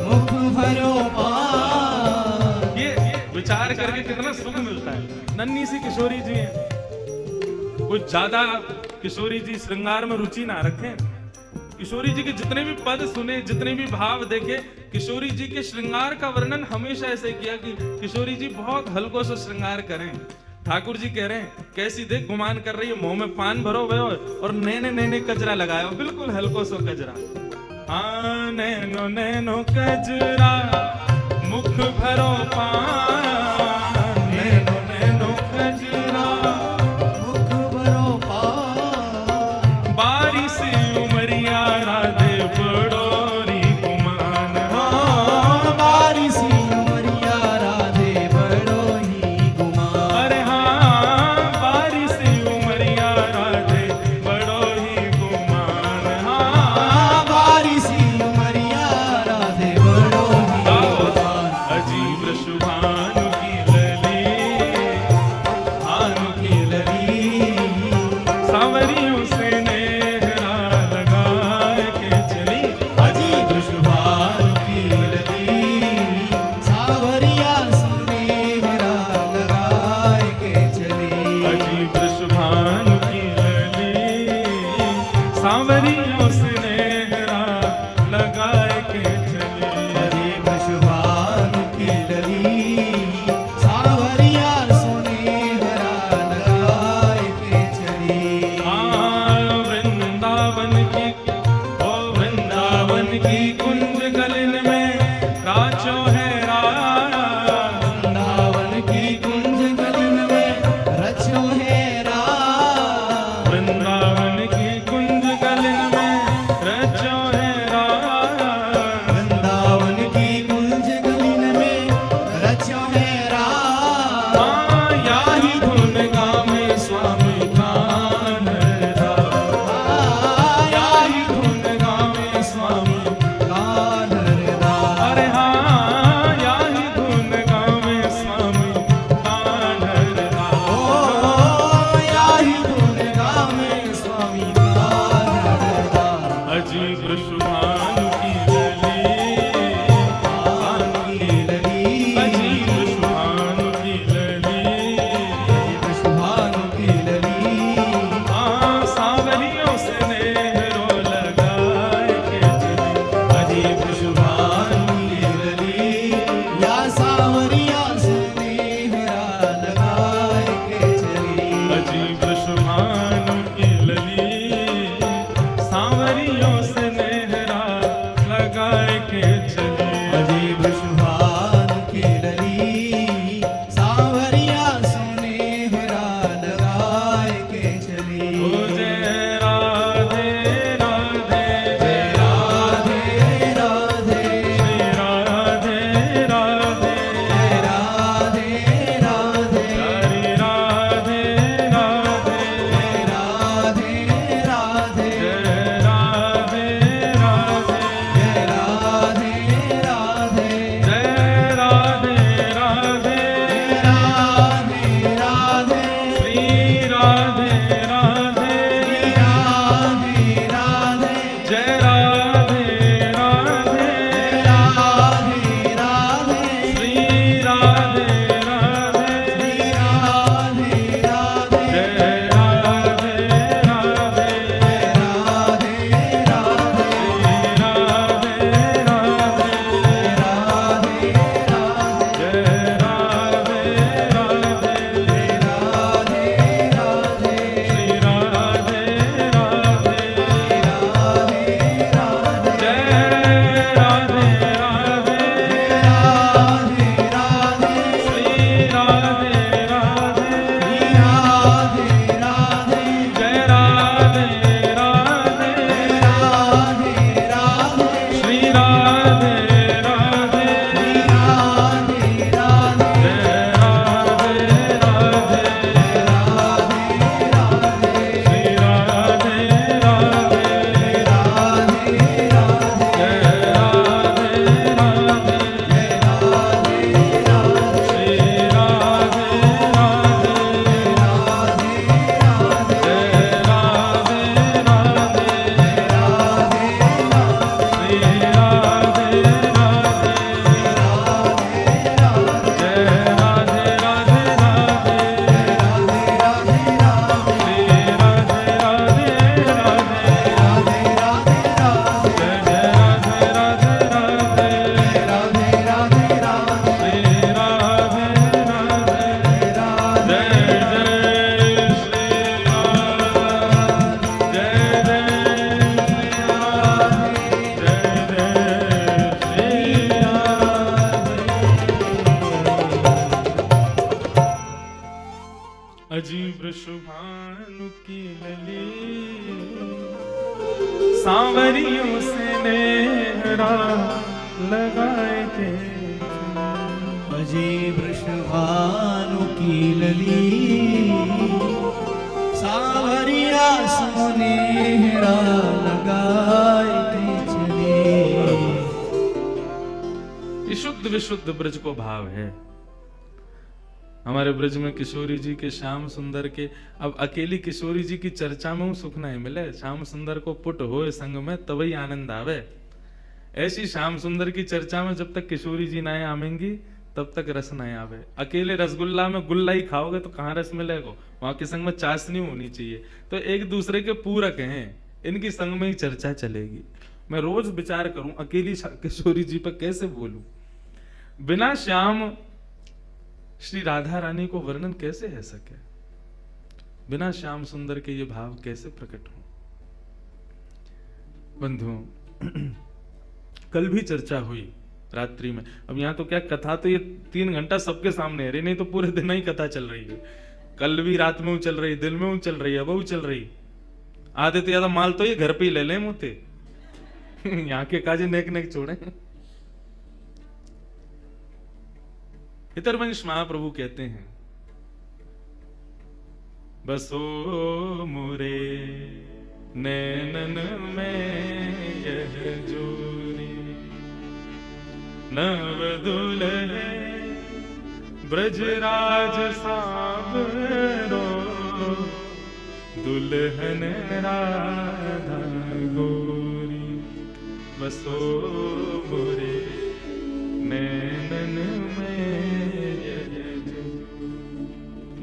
मुख भरो पान। ये विचार करके कितना सुख मिलता है। नन्ही सी किशोरी जी है, कुछ ज्यादा किशोरी जी श्रृंगार में रुचि ना रखें। किशोरी जी के जितने भी पद सुने, जितने भी भाव देखे, किशोरी जी के श्रृंगार का वर्णन हमेशा ऐसे किया कि किशोरी जी बहुत हल्को से श्रृंगार करें। ठाकुर जी कह रहे हैं कैसी देख गुमान कर रही है, मुंह में पान भरो हुए और नैने नैने कजरा लगाया, बिल्कुल हल्को सो कजरा। हाँ नैनो नैनो कजरा मुख भरो पान, नैनो नैनो कजरा मुख भरो पान। बारिश उमरिया राधे बड़ोरी गुमान, हाँ बारिशी उमरिया राधे बड़ो ही गुमान। अरे हाँ बारिश उमरिया राधे बड़ो ही गुमान। हाँ बारिशी उमरिया राधे बड़ो ही गुमान। अजीब शुभानु की लली, भानु की लली सांवरियों से नेहरा लगाए के चली, अजीब शुभानु की लली सावरिया सुनेहरा लगाए के चली। अजीब शुभानु की लली सांवरियों से नेहरा लगाए के चली। अजीब शुभानु की लली सावरिया सुनेहरा लगाए के चली। वृंदावन की ओ वृंदावन की कुंज गलिन में राचो है राज, वृंदावन की कुंज गलिन में रचो है राज। वृंदावन की कुंज गलिन में सांवरियों से नेहरा लगाए के अजय वृषभानु की लली सावरिया सोनेहरा लगाए के चले। ये शुद्ध विशुद्ध ब्रज को भाव है। हमारे ब्रज में किशोरी जी के श्याम सुंदर के, अब अकेली किशोरी जी की चर्चा में सुख नहीं मिले, श्याम सुंदर को पुट होए संग में तभी आनंद आवे। ऐसी श्याम सुंदर की चर्चा में जब तक किशोरी जी नहीं आवेंगी तब तक रस नहीं आवे। अकेले रसगुल्ला में गुल्ला ही खाओगे तो कहाँ रस मिलेगा, वहां के संग में चाशनी होनी चाहिए। तो एक दूसरे के पूरक हैं, इनकी संग में ही चर्चा चलेगी। मैं रोज विचार करूं अकेली किशोरी जी पर कैसे बोलूं, बिना श्याम श्री राधा रानी को वर्णन कैसे है सके, बिना श्याम सुंदर के ये भाव कैसे प्रकट हो। बंधुओं, कल भी चर्चा हुई रात्रि में। अब यहाँ तो क्या कथा, तो ये 3 घंटा सबके सामने है रे, नहीं तो पूरे दिन ही कथा चल रही है। कल भी रात में चल रही, दिन में चल रही, अब चल रही। आधे तो ज्यादा माल तो ये घर पे ही ले ले मोते यहाँ के काजे नेक नेक छोड़े। हितरवंश महाप्रभु कहते हैं, बसो मोरे नैनन में यह जोरी, नव दुल्हे ब्रजराज सावरो, दुल्हन राधा गोरी। बसो मोरे नैनन में।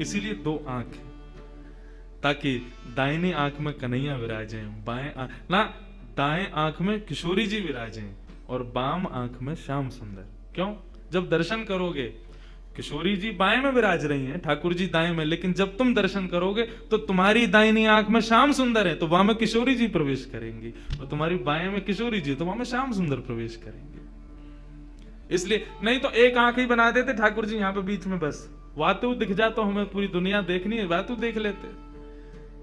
इसीलिए 2 आंख है, ताकि दाहिनी आंख में कन्हैया विराजे, बाएं ना दाएं आंख में किशोरी जी विराजे और बाम आंख में श्याम सुंदर। क्यों? जब दर्शन करोगे, किशोरी जी बाएं में विराज रही हैं, ठाकुर जी दाएं में, लेकिन जब तुम दर्शन करोगे तो तुम्हारी दाहिनी आंख में श्याम सुंदर है तो वहां में किशोरी जी प्रवेश करेंगी, और तुम्हारी बाएं में किशोरी जी तो वहां में श्याम सुंदर प्रवेश करेंगे। इसलिए नहीं तो एक आंख ही बना देते ठाकुर जी यहाँ पे बीच में, बस वातु दिख जा तो हमें पूरी दुनिया देखनी है, वातु देख लेते।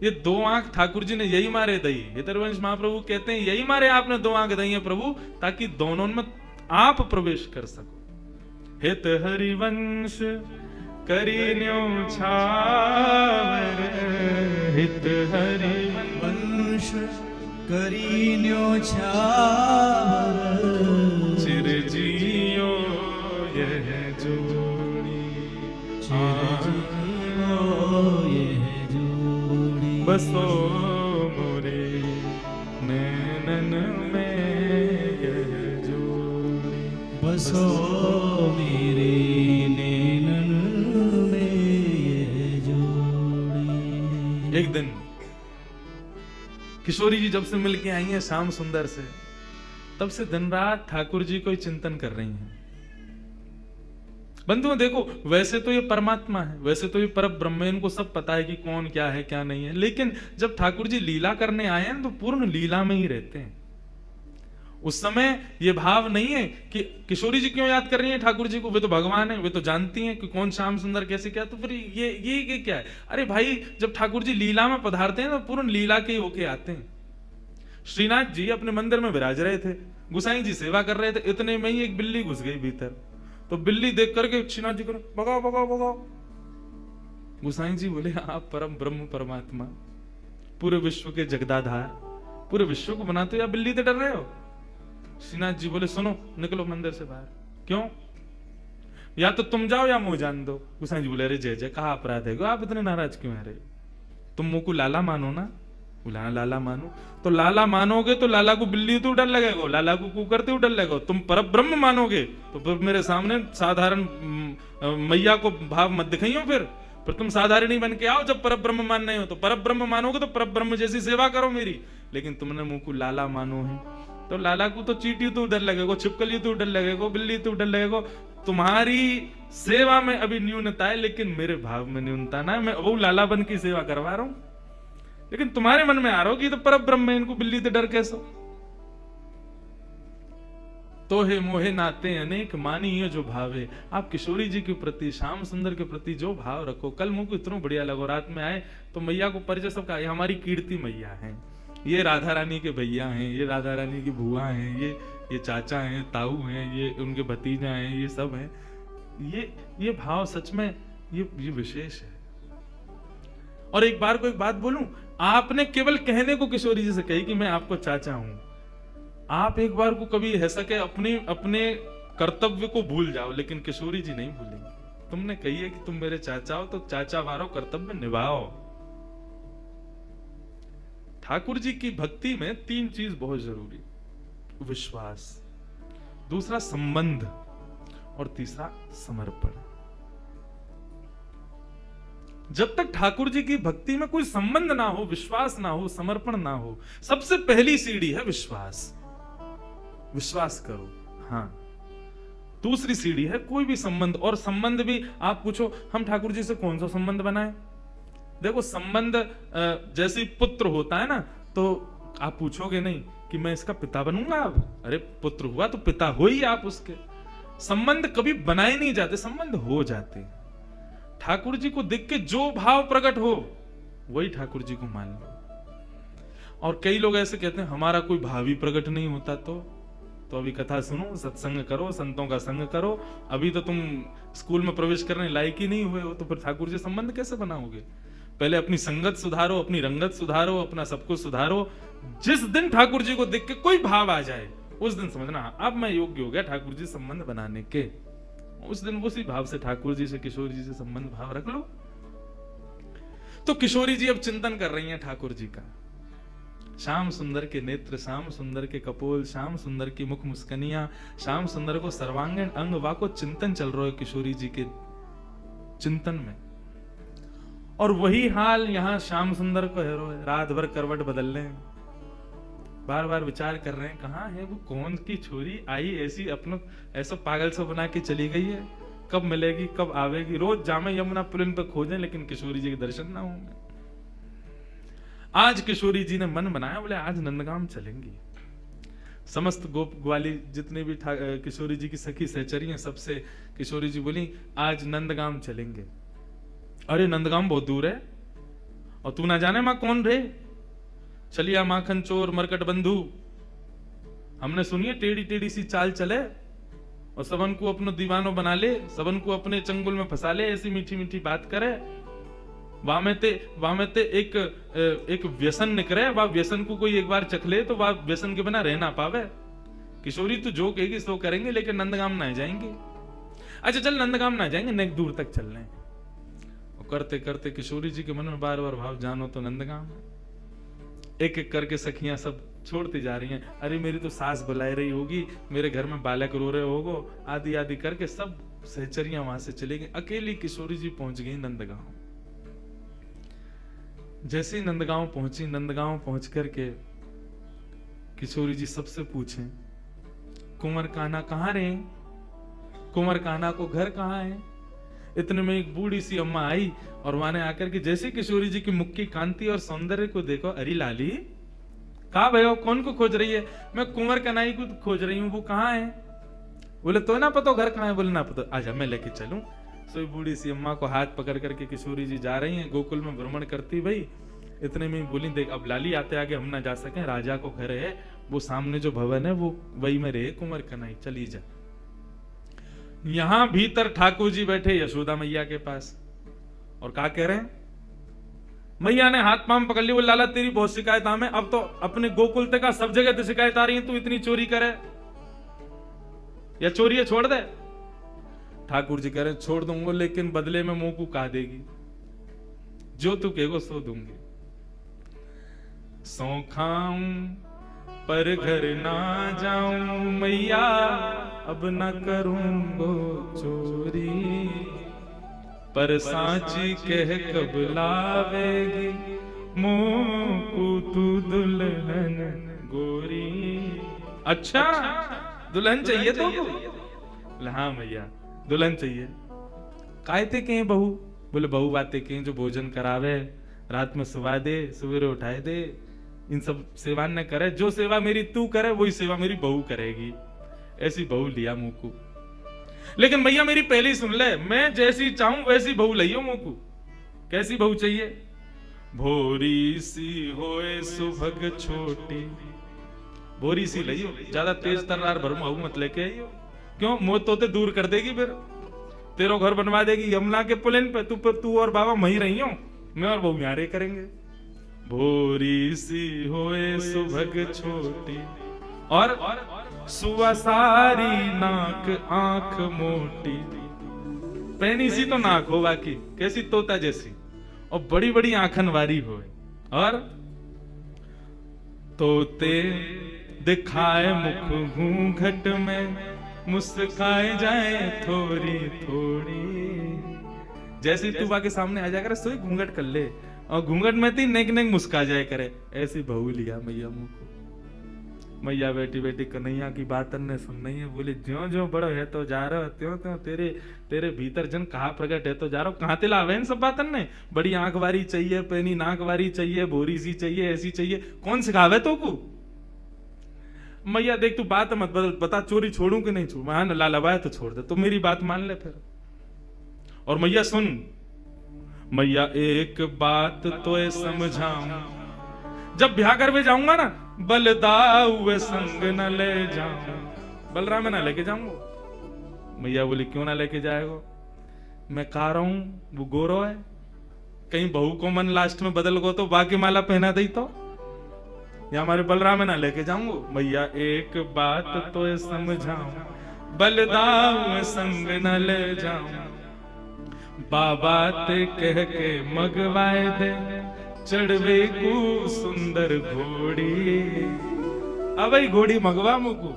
ये 2 आंख ठाकुर जी ने यही मारे दई। हितरवंश महाप्रभु कहते हैं यही मारे आपने 2 आंख दई है प्रभु, ताकि दोनों में आप प्रवेश कर सको। हित हरिवंश करीन्यो छावर, हित हरिवंश करीन्यो छावर, चिरजियो यह जोड़ी, चिरजियो यह जोड़ी। बसो मोरे नैनन में यह जोड़ी, बसो मेरे नैनन में यह जोड़ी। एक दिन किशोरी जी जब से मिलके आई हैं श्याम सुंदर से, तब से दिन रात ठाकुर जी को चिंतन कर रही हैं। बंधुओं देखो, वैसे तो ये परमात्मा है, वैसे तो ये पर ब्रह्म है, इनको सब पता है कि कौन क्या है क्या नहीं है, लेकिन जब ठाकुर जी लीला करने आए हैं तो पूर्ण लीला में ही रहते हैं। उस समय ये भाव नहीं है कि किशोरी जी क्यों याद कर रही है ठाकुर जी को, वे तो भगवान है, वे तो जानती हैं कि कौन श्याम सुंदर कैसे क्या, तो फिर ये क्या है। अरे भाई, जब ठाकुर जी लीला में पधारते हैं तो पूर्ण लीला के होके आते हैं। श्रीनाथ जी अपने मंदिर में विराज रहे थे, गुसाई जी सेवा कर रहे थे, इतने में ही एक बिल्ली घुस गई भीतर। तो बिल्ली देख करके श्रीनाथ जी करो भगाओ भगाओ भगाओ। गुसाई जी बोले, आप परम ब्रह्म परमात्मा, पूरे विश्व के जगदाधार, पूरे विश्व को बनाते हो, या बिल्ली से डर रहे हो? श्रीनाथ जी बोले, सुनो, निकलो मंदिर से बाहर। क्यों? या तो तुम जाओ या मुंह जान दो। गुसाई जी बोले, अरे जय जय, कहा अपराध है, आप इतने नाराज क्यों है? तुम मुंह को लाला मानो ना। बोला लाला मानो, तो लाला मानोगे तो लाला को बिल्ली तो डर लगेगा, लाला को कुकर तो डर लगेगा। तुम पर ब्रह्म मानोगे तो फिर मेरे सामने साधारण मैया को भाव मत दिखाइयो। फिर तुम साधारण ही बन के आओ। जब पर ब्रह्म मान नहीं हो तो पर ब्रह्म मानोगे तो पर ब्रह्म जैसी सेवा करो मेरी। लेकिन तुमने मुंह को लाला मानो है, तो लाला को तो चींटी तो डर लगेगा, छिपकली तो डर लगेगा, बिल्ली तो डर लगेगा। तुम्हारी सेवा में अभी न्यूनता है, लेकिन मेरे भाव में न्यूनता ना है। मैं वो लाला बन की सेवा करवा रहा हूं, लेकिन तुम्हारे मन में आ रहा हो कि तो पर ब्रह्म है, इनको बिल्ली से डर कैसे? तो हे मोहे नाते अनेक मानी ये जो भाव है। आप किशोरी जी के प्रति, श्याम सुंदर के प्रति जो भाव रखो। कल मुझको इतना बढ़िया लगो, रात में आए तो मैया को परिचय सबका, हमारी कीर्ति मैया है, ये राधा रानी के भैया हैं, ये राधा रानी की बुआ हैं, ये चाचा हैं, ताऊ हैं, ये उनके भतीजा हैं, ये सब हैं। ये भाव सच में ये विशेष है। और एक बार को एक बात बोलूं, आपने केवल कहने को किशोरी जी से कही कि मैं आपको चाचा हूं। आप एक बार को कभी ऐसा के अपने कर्तव्य को भूल जाओ, लेकिन किशोरी जी नहीं भूलेंगे। तुमने कही है कि तुम मेरे चाचा हो, तो चाचा वारो कर्तव्य निभाओ। ठाकुर जी की भक्ति में 3 चीज बहुत जरूरी, विश्वास, दूसरा संबंध, और तीसरा समर्पण। जब तक ठाकुर जी की भक्ति में कोई संबंध ना हो, विश्वास ना हो, समर्पण ना हो, सबसे पहली सीढ़ी है विश्वास। विश्वास करो, हाँ। दूसरी सीढ़ी है कोई भी संबंध, और संबंध भी आप पूछो हम ठाकुर जी से कौन सा संबंध बनाए। देखो संबंध जैसे पुत्र होता है ना, तो आप पूछोगे नहीं कि मैं इसका पिता बनूंगा अब। अरे पुत्र हुआ तो पिता हो ही आप उसके। संबंध कभी बनाए नहीं जाते, संबंध हो जाते। ठाकुर जी को देख के जो भाव प्रकट हो वही ठाकुर जी को मान लो। और कई लोग ऐसे कहते हैं हमारा कोई भाव ही प्रकट नहीं होता, तो अभी कथा सुनो, सत्संग करो, संतों का संग करो। अभी तो तुम स्कूल में प्रवेश करने लायक ही नहीं हुए हो, तो फिर ठाकुर जी संबंध कैसे बनाओगे? पहले अपनी संगत सुधारो, अपनी रंगत सुधारो, अपना सब कुछ सुधारो। जिस दिन ठाकुर जी को देख के कोई भाव आ जाए, उस दिन समझना अब मैं योग्य हो गया ठाकुर जी संबंध बनाने के। उस दिन उसी भाव से ठाकुर जी से, किशोरी जी से संबंध भाव रख लो। तो किशोरी जी अब चिंतन कर रही हैं ठाकुर जी का। श्याम सुंदर के नेत्र, श्याम सुंदर के कपोल, श्याम सुंदर की मुख मुस्कनियां, श्याम सुंदर को सर्वांगीण अंग वाको चिंतन चल रहा है किशोरी जी के चिंतन में। और वही हाल यहां श्याम सुंदर को है, रात भर करवट बदल रहे हैं, बार बार विचार कर रहे हैं कहां है वो, कौन की छोरी आई ऐसी अपना ऐसा पागल सा बना के चली गई है, कब मिलेगी, कब आवेगी। रोज जामे यमुना पुलिन पर खोजें, लेकिन किशोरी जी के दर्शन ना होंगे। आज किशोरी जी ने मन बनाया, बोले आज नंदगाम चलेंगी। समस्त गोप ग्वाली जितने भी किशोरी जी की सखी सहचरी हैं, सबसे किशोरी जी बोली आज नंदगाम चलेंगे। अरे नंदगाम बहुत दूर है, और तू ना जाने मां कौन रे, चलिया माखन चोर मरकट बंधु। हमने सुनिए टेढ़ी टेढ़ी सी चाल चले और सबन को अपनो दीवानो बना ले, सबन को अपने चंगुल में फंसा ले, ऐसी मीठी मीठी बात करे। वामेते एक व्यसन निकले, वह व्यसन को कोई एक बार चख ले तो वह व्यसन के बिना रह ना पावे। किशोरी तो जो कहेगी सो करेंगे, लेकिन नंदगाम ना जाएंगे। अच्छा चल नंदगाम ना जाएंगे, नेक दूर तक चल रहे हैं। करते करते किशोरी जी के मन में बार बार भाव, जानो तो नंदगाम है। एक एक करके सखियां सब छोड़ती जा रही हैं। अरे मेरी तो सास बुला रही होगी, मेरे घर में बालक रो रहे होगो, आदि आदि करके सब सहचरियां वहां से चली गई। अकेली किशोरी जी पहुंच गई नंदगांव। जैसे ही नंदगांव पहुंची, नंदगांव पहुंच करके किशोरी जी सबसे पूछे कुंवर कान्हा कहाँ रहे, कुंवर कान्हा को घर कहाँ है। इतने में एक बूढ़ी सी अम्मा आई और वहां आकर के जैसे किशोरी जी की मुख की कांति और सौंदर्य को देखो, अरे लाली कहा भयो, कौन को खोज रही है? मैं कुंवर कन्हई को खोज रही हूँ, वो कहाँ है? बोले तो ना पता घर कहाँ है? बोले ना पता, आजा मैं लेके चलूं। सो बूढ़ी सी अम्मा को हाथ पकड़ करके किशोरी जी जा रही हैं, गोकुल में भ्रमण करती भाई। इतने में बोली देख अब लाली आते आगे हम ना जा सके, राजा को घर है, वो सामने जो भवन है वो वही में रहे कुंवर कन्हई, चली जा। यहां भीतर ठाकुर जी बैठे यशोदा मैया के पास, और क्या कह रहे हैं? मैया ने हाथ पांव पकड़ ली, वो लाला तेरी बहुत शिकायत हमें, अब तो अपने गोकुल तक का सब जगह तो शिकायत आ रही है, तू इतनी चोरी करे या चोरी छोड़ दे। ठाकुर जी कह रहे छोड़ दूंगा, लेकिन बदले में मुंह को कहा देगी, जो तू कहेगो सो दूंगी। सौ खाऊं पर घर ना जाऊं मैया, अब न करूंगो चोरी, पर सांची कह कब लावेगी मुंह को तू दुल्हन गोरी। अच्छा दुल्हन चाहिए तो? हाँ मैया दुल्हन चाहिए। कायते के बहू? बोले बहू बातें के जो भोजन करावे, रात में सुवा दे, सवेरे उठाए दे, इन सब सेवा न करे। जो सेवा मेरी तू करे वही सेवा मेरी बहू करेगी। ऐसी बहू लिया मुंह को। लेकिन भैया मेरी पहली सुन ले, मैं जैसी चाहूं वैसी बहू लियो मुंह को। कैसी बहू चाहिए? भोरी सी होए सुभग छोटी। भोरी सी लियो, ज्यादा तेज तर्रार भरमाऊ मत लेके आइयो, क्यों मोह तोते दूर कर देगी, फिर तेरो घर बनवा देगी यमुना के पुलिन पे। तू और बाबा वहीं रही हो, मैं और बहू यारे करेंगे। भोरी सी होए सुभग छोटी और सुवसारी नाक आंख मोटी। पैनी सी तो नाक हो बाकी, कैसी तोता जैसी, और बड़ी बड़ी आंखन वारी हो। और तोते दिखाए मुख घूंघट में, मुस्काए जाए थोड़ी थोड़ी। जैसे तू बा के सामने आ जाया करे, सोई घूंघट कर ले, और घूंघट में ती नेक नेक मुस्का जाए करे। ऐसी बहू लिया मैया मुंह को। मैया बेटी बेटी कन्हैया की बात ने सुन नहीं है। बोले ज्यो ज्यो बड़ो है तो जा रहा, त्यों त्यों तेरे भीतर जन कहा प्रकट है तो जा रहा। कहां ते लावे इन सब बातन ने? बड़ी आंख वारी चाहिए, पैनी नाक वारी चाहिए, भोरी सी चाहिए, ऐसी चाहिए, कौन सिखावे तो को? मैया देख तू बात मत बदल, बता चोरी छोड़ू कि नहीं छोड़ू? मैं लालबाए तो छोड़ दे, तो मेरी बात मान ले फिर। और मैया सुन, मैया एक बात तो समझाऊं, जब ब्याह करवे जाऊंगा ना, बलदाऊ संग न ले जाऊं। बलराम में ना लेके जाऊंगा। मैया बोली क्यों ना लेके जाएगा? मैं कह रहा हूं वो गोरो है, कहीं बहू को मन लास्ट में बदल गो तो बाकी माला पहना दई तो, या हमारे बलराम में ना लेके जाऊंगा। मैया एक बात तो समझाऊं, बलदाऊ संग न ले जाऊं। बाबा ते कह के मगवाए दे, चढ़वे को सुंदर घोड़ी। अब घोड़ी मगवा मुको,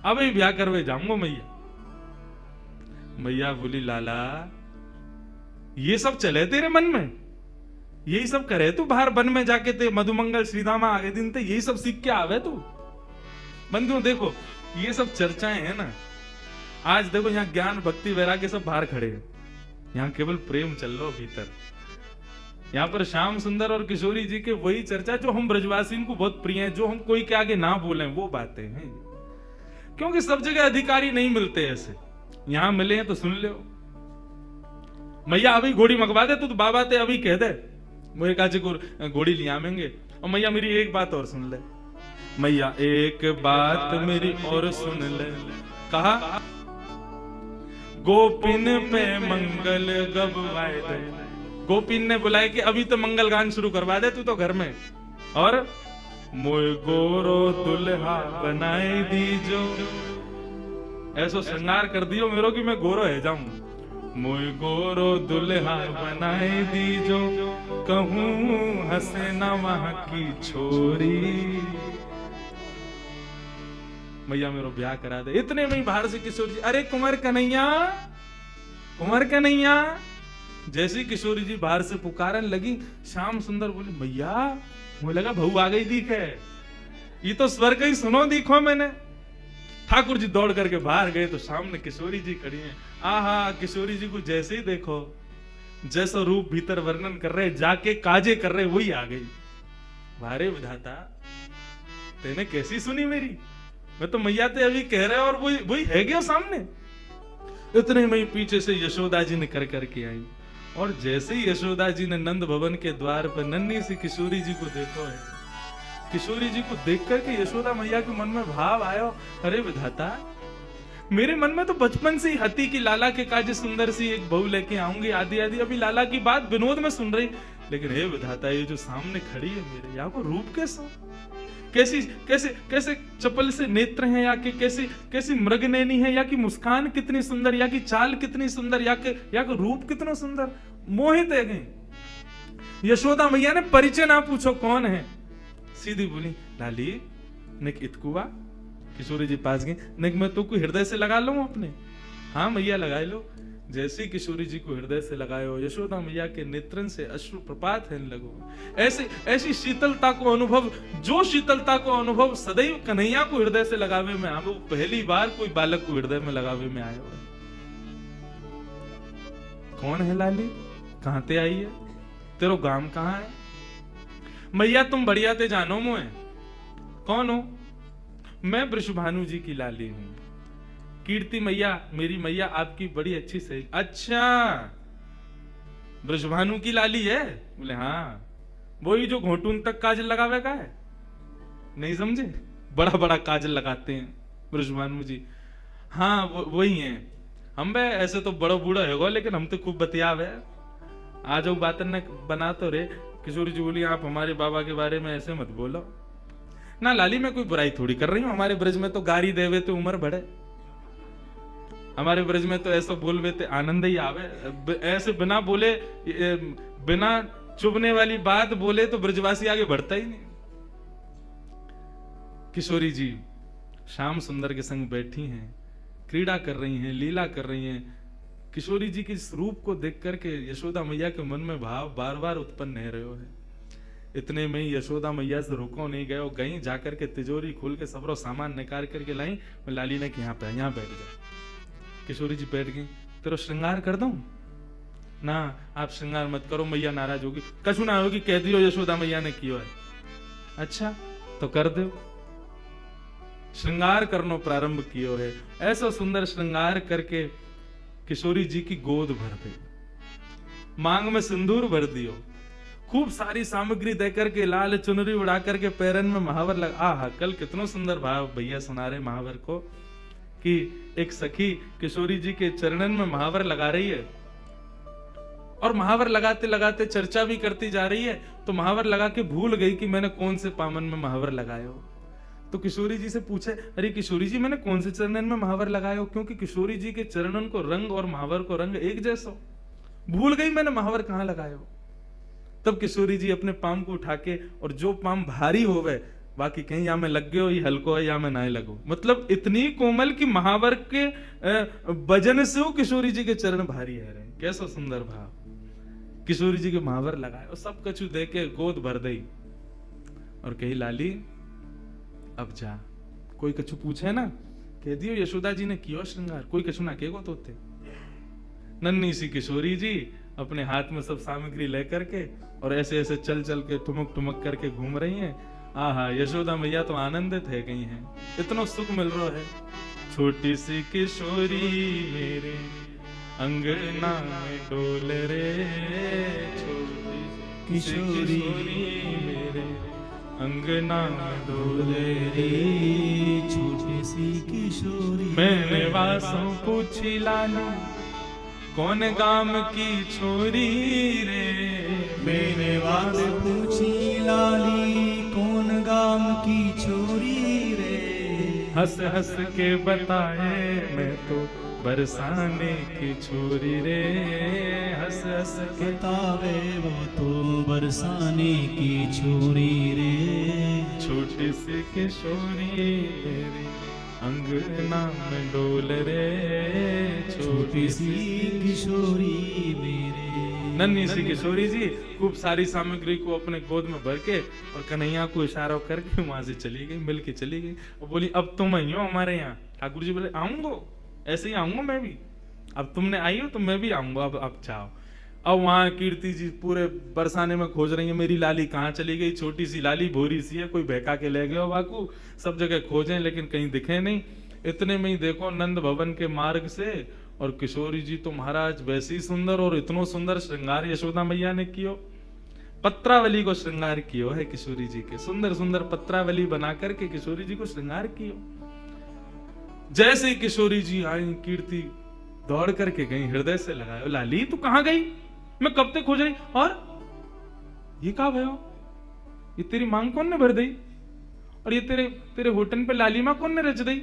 अब ब्याह करवे जाऊंगा। मैया बोली लाला ये सब चले तेरे मन में, यही सब करे तू बाहर वन में जाके, ते मधुमंगल श्रीधामा आगे दिन ते यही सब सीख के आवे तू। बंधुओं देखो ये सब चर्चाएं है ना, आज देखो यहाँ ज्ञान भक्ति वैराग्य सब बाहर खड़े हैं, यहाँ केवल प्रेम चल लो भीतर। यहाँ पर श्याम सुंदर और किशोरी जी के वही चर्चा जो हम ब्रजवासी को बहुत प्रिय है, जो हम कोई के आगे ना बोले वो बातें हैं। क्योंकि सब जगह अधिकारी नहीं मिलते ऐसे, यहां मिले हैं तो सुन लो। मैया अभी घोड़ी मंगवा दे, तो बाबा ते अभी कह दे मुझे काजे को घोड़ी ले आवेंगे। और मैया मेरी एक बात और सुन ले, मैया एक बात मेरी और सुन ले। कहा गोपिन पे मंगल गवाए दे। गोपिन ने बुलाया कि अभी तो मंगल गान शुरू करवा दे तू तो घर में। और मोय गोरो दुल्हा बनाए दीजो, ऐसो श्रृंगार कर दियो मेरो कि मैं गोरो है जाऊं। मोय गोरो दुल्हा बनाए दीजो, कहूं हंसे ना वहां की छोरी। मैया मेरो ब्याह करा दे। इतने में बाहर से किशोर जी, अरे कुंवर कन्हैया, कुंवर कन्हैया। जैसी किशोरी जी बाहर से पुकारन लगी, श्याम सुंदर बोले मैया, मुझे लगा बहू आ गई दिखे, ये तो स्वर का ही सुनो दिखो मैंने। ठाकुर जी दौड़ करके बाहर गए तो सामने किशोरी जी खड़ी हैं। आहा, किशोरी जी को जैसे ही देखो, जैसा रूप भीतर वर्णन कर रहे, जाके काजे कर रहे, वही आ गई। वारे विधाता, तेने कैसी सुनी मेरी? मैं तो मैया ते अभी कह रहे और वही है गया सामने। इतने में पीछे से यशोदा जी ने कर करके आई, और जैसे ही यशोदा जी ने नंद भवन के द्वार पर नन्ही सी किशोरी जी को देखो है, किशोरी जी को देख करके यशोदा मैया के मन में भाव आयो, अरे विधाता, मेरे मन में तो बचपन से ही हती कि लाला के काजे सुंदर सी एक बहू लेके आऊंगी, आदि आदि। अभी लाला की बात विनोद में सुन रही, लेकिन हे विधाता, ये जो सामने खड़ी है मेरे, यहाँ को रूप कैसा, कैसी कैसे कैसे चपल से नेत्र हैं, या कि कैसी मृगनैनी है, या कि मुस्कान कितनी सुंदर, या कि चाल कितनी सुंदर, या कि रूप कितना सुंदर। मोहित है गई। यशोदा मैया ने परिचय ना पूछो कौन है, सीधी बोली लाली निक इतकुआ। किशोरी जी पास गई, निक मैं तो कोई हृदय से लगा लूं अपने। हाँ मैया लगा लो। जैसे किशोरी जी को हृदय से लगायो, यशोदा मैया के नेत्रन से अश्रु प्रपात है लगो। ऐसी शीतलता को अनुभव, जो शीतलता को अनुभव सदैव कन्हैया को हृदय से लगावे में आवे, वो पहली बार कोई बालक को हृदय में लगावे में आया हो। कौन है लाली, कहां ते आई है, तेरो गांव कहां है? मैया तुम बढ़िया ते जानो मोए। कौन हो? मैं वृषभानु जी की लाली हूं। कीर्ति मैया, मेरी मैया आपकी बड़ी अच्छी सही। अच्छा, वृषभानु की लाली है? बोले हाँ। वही जो घोटून तक काजल लगावे का है, नहीं समझे? बड़ा बड़ा काजल लगाते हैं ब्रजभानु जी। हाँ वही है। हम बे ऐसे तो बड़ा बूढ़ा होगा, लेकिन हम तो खूब बतियाव है। आ जाओ बात न बना तो रे। किशोरी जी बोली आप हमारे बाबा के बारे में ऐसे मत बोलो ना लाली, मैं कोई बुराई थोड़ी कर रही हूँ। हमारे ब्रज में तो गारी देवे तो उम्र बढ़े, हमारे ब्रज में तो ऐसा बोलवे ते आनंद ही आवे। ऐसे बिना बोले, बिना चुभने वाली बात बोले तो ब्रजवासी आगे बढ़ता ही नहीं। किशोरी जी श्याम सुंदर के संग बैठी हैं, क्रीड़ा कर रही हैं, लीला कर रही हैं। किशोरी जी के इस रूप को देख करके यशोदा मैया के मन में भाव बार बार उत्पन्न हो रहे है। इतने में ही यशोदा मैया से रुको नहीं गए, गई जाकर के तिजोरी खोल के सबरो सामान निकाल करके लाई। लाली ने कि यहाँ बैठ जा। किशोरी जी बैठ गई। तेरा श्रृंगार कर दूं? ना आप श्रृंगार मत करो, मैया नाराज होगी। कछु ना होगी, कह दियो यशोदा मैया ने किया है। अच्छा तो कर दो। श्रृंगार करनो प्रारंभ कियो है। ऐसा सुंदर श्रृंगार करके किशोरी जी की गोद भर दी, मांग में सिंदूर भर दियो, खूब सारी सामग्री देकर के लाल चुनरी उड़ा करके पैरन में महावर लगा। आहा, कल कितना सुंदर भाव भैया सुना रहे महावर को कि एक सखी किशोरी जी के चरणन में महावर लगा रही है, और महावर लगाते लगाते चर्चा भी करती जा रही है। तो महावर लगा के भूल गई कि मैंने कौन से पामन में महावर लगाए हो। तो किशोरी जी से पूछे, अरे किशोरी जी मैंने कौन से चरणन में महावर लगाए हो? क्योंकि किशोरी जी के चरणन को रंग और महावर को रंग एक जैसा, भूल गई मैंने महावर कहां लगाए हो। तब किशोरी जी अपने पाम को उठा के, और जो पाम भारी होवे बाकी कहीं या में लग गयो, ये हल्को है या में ना लगो, मतलब इतनी कोमल की महावर के वजन से वो किशोरी जी के चरण भारी है रहे। कैसा सुंदर भाव। किशोरी जी के महावर लगाए और सब कछु दे के गोद भर दई, और कही लाली अब जा। कोई कछु पूछे ना कह दियो यशोदा जी ने कियो श्रृंगार, कोई कछु ना कहेगो तो थे। नन्ही सी किशोरी जी अपने हाथ में सब सामग्री लेकर के और ऐसे ऐसे चल चल के ठुमक ठुमक करके घूम रही हैं। आहा, यशोदा मैया तो आनंदित है गई हैं, इतना सुख मिल रहा है। छोटी सी किशोरी मेरे अंगना में डोल रे, छोटी किशोरी मेरे अंगना में डोल रे, छोटी सी किशोरी। मैंने वासों पूछी लालू कौन गाम की छोरी रे, मैंने वास पूछी लाली कौन गाम की छोरी रे। हंस हंस के बताए मैं तो बरसाने की छोरी रे, हंस हंस के बतावे वो तो बरसाने की छोरी रे। छोटी सी किशोरी रे अंगना में डोल रे, छोटी सी किशोरी मेरे। नन्ही सी किशोरी जी खूब सारी सामग्री को अपने गोद में भर के और कन्हैया को इशारा करके वहां से चली गई, मिल के चली गई और बोली अब तुम आई हो हमारे यहाँ। ठाकुर जी बोले आऊंगा, ऐसे ही आऊंगा मैं भी, अब तुमने आई हो तो मैं भी आऊंगा, अब जाओ। अब वहां कीर्ति जी पूरे बरसाने में खोज रही है, मेरी लाली कहाँ चली गई। छोटी सी लाली भोरी सी है, कोई बहका के ले गया बाकू, सब जगह खोजें लेकिन कहीं दिखे नहीं। इतने में ही देखो नंद भवन के मार्ग से, और किशोरी जी तो महाराज वैसी सुंदर, और इतनो सुंदर श्रृंगार यशोदा मैया ने कियो। पत्रावली को श्रृंगार कियो है किशोरी जी के, सुंदर सुंदर पत्रावली बना करके किशोरी जी को श्रृंगार कियो। जैसे ही किशोरी जी आई, कीर्ति दौड़ करके गई, हृदय से लगाया, लाली तू कहां गई, मैं कब तक खोज रही, और ये कहा भयो, ये तेरी मांग कौन ने भर दी, और ये तेरे तेरे होटन पे लालिमा कौन ने रच दी,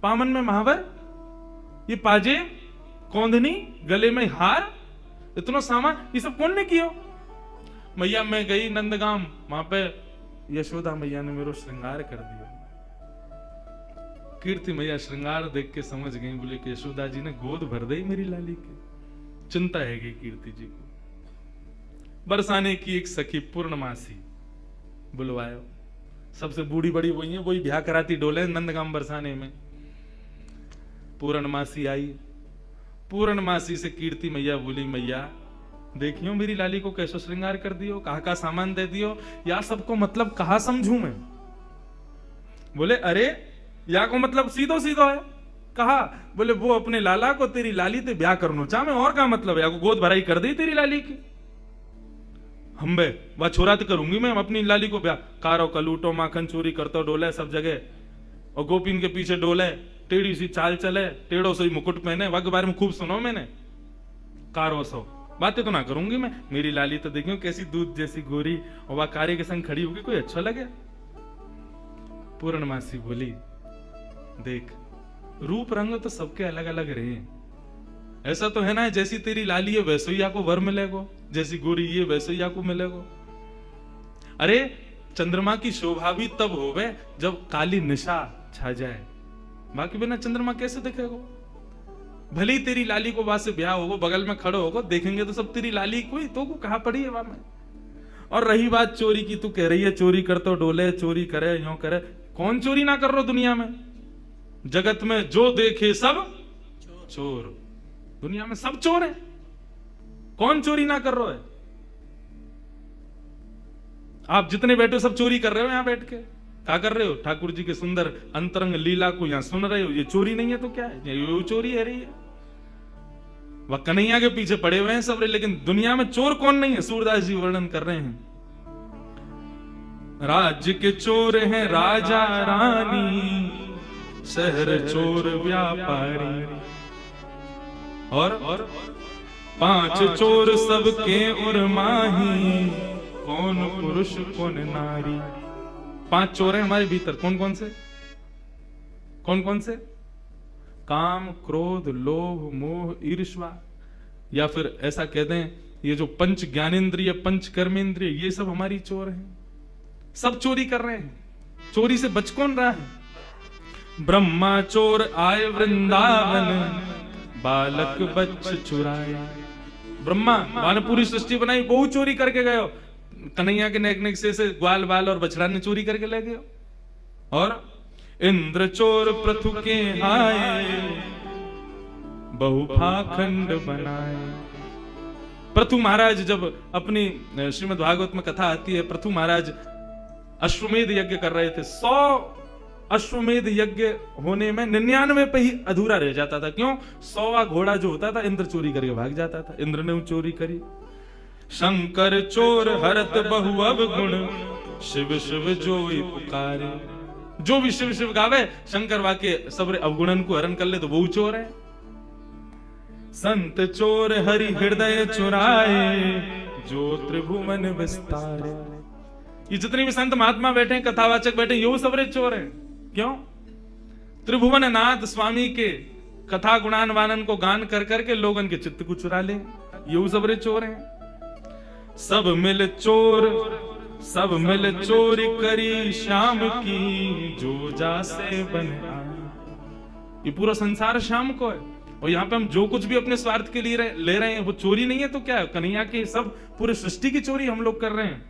पामन में महावर, ये पाजे कौंधनी, गले में हार, इतना सामान ये सब कौन ने किया। मैया मैं गई नंदगाम, वहां पे यशोदा मैया ने मेरा श्रृंगार कर दिया। कीर्ति मैया श्रृंगार देख के समझ गई, बोले कि यशोदा जी ने गोद भर दी मेरी लाली की। चिंता है गई कीर्ति जी को। बरसाने की एक सखी पूर्णमासी बुलवायो, सबसे बूढ़ी बड़ी वही है, वही ब्याह कराती डोले नंदगाम बरसाने में। पूर्णमासी आई, पूर्णमासी से कीर्ति मैया बोली, मैया देखियो मेरी लाली को कैसे श्रृंगार कर दियो, कहा का सामान दे दियो, या सबको मतलब कहा समझू मैं। बोले अरे या को मतलब सीधो सीधो है, कहा बोले वो अपने लाला को तेरी लाली ते ब्याह करनो चाह, मैं और का मतलब है, या को गोद भराई कर दी तेरी लाली की। हम्बे वह छोरा तो करूंगी मैं अपनी लाली को ब्याह, कारो का लूटो माखन चोरी करतो डोले सब जगह, और गोपीन के पीछे डोले, टेढ़ी सी चाल चले, टेढ़ो से मुकुट पहने, वह के बारे में खूब सुनो मैंने, कारो सो बातें तो ना करूंगी मैं, मेरी लाली तो देखियो कैसी दूध जैसी गोरी, और वह कार्य के संग खड़ी होगी, कोई अच्छा लगे। पूर्णमासी बोली देख रूप रंग तो सबके अलग अलग रहे, ऐसा तो है ना जैसी तेरी लाली है वैसोइया को वर मिलेगो, जैसी गोरी ये वैसोइया को मिलेगो। अरे चंद्रमा की शोभा भी तब होवे जब काली निशा छा जाए, बाकी बिना चंद्रमा कैसे दिखेगो। भले ही तेरी लाली को वहां से ब्याह होगो, बगल में खड़ो होगो, देखेंगे तो सब तेरी लाली कोई तो को कहा पड़ी है वहां में। और रही बात चोरी की, तू कह रही है चोरी कर तो डोले, चोरी करे यूं करे, कौन चोरी ना कर रहा दुनिया में, जगत में जो देखे सब चोर, दुनिया में सब चोर है, कौन चोरी ना कर रहा है। आप जितने बैठे हो सब चोरी कर रहे हो, यहां बैठ के क्या कर रहे हो, ठाकुर जी के सुंदर अंतरंग लीला को यहां सुन रहे हो, ये चोरी नहीं है तो क्या है, ये चोरी है रही है। वह कन्हैया के पीछे पड़े हुए हैं सब, लेकिन दुनिया में चोर कौन नहीं है, सूरदास जी वर्णन कर रहे हैं। राज्य के चोर हैं राजा रानी, शहर चोर व्यापारी, और 5 चोर सबके उर्माही, कौन पुरुष कौन नारी। 5 चोर हैं हमारे भीतर, कौन कौन से, कौन कौन से, काम क्रोध लोभ मोह ईर्ष्या, या फिर ऐसा कह दें ये जो पंच ज्ञानेंद्रिय पंच कर्मेंद्रिय, ये सब हमारी चोर हैं, सब चोरी कर रहे हैं। चोरी से बच कौन रहा है। ब्रह्मा चोर आए वृंदावन, बालक बच्च चुराए। ब्रह्मा ने पूरी सृष्टि बनाई, बहु चोरी करके गए हो, कन्हैया के नेक से ग्वाल बाल और बछड़ा ने चोरी करके ले गए। और इंद्र चोर पृथु के आए, बहु पाखंड बनाए। पृथु महाराज जब अपनी श्रीमद् भागवत में कथा आती है, पृथु महाराज अश्वमेध यज्ञ कर रहे थे, 100 अश्वमेध यज्ञ होने में 99 पे ही अधूरा रह जाता था। क्यों? 100वां घोड़ा जो होता था इंद्र चोरी करके भाग जाता था, इंद्र ने चोरी करी। शंकर चोर हरत बहु अवगुण, शिव शिव जोई पुकारे। जो भी शिव शिव गावे, शंकर वाके सबरे अवगुणन को हरण कर ले तो वो चोर है। संत चोर हरि हृदय चुराए, जो त्रिभुवन विस्तारे। ये जितने भी संत महात्मा बैठे हैं, कथावाचक बैठे हैं, ये सबरे चोर हैं। क्यों? त्रिभुवन नाथ स्वामी के कथा गुणान वानन को गान कर करके लोगन के चित्त को चुरा ले, ये सबरे चोर हैं। सब मिल चोर, सब मिल चोरी करी श्याम की, जो जासे बन आए। ये पूरा संसार श्याम को है, और यहाँ पे हम जो कुछ भी अपने स्वार्थ के लिए ले रहे हैं वो चोरी नहीं है तो क्या है? कन्हैया की सब पूरे सृष्टि की चोरी हम लोग कर रहे हैं।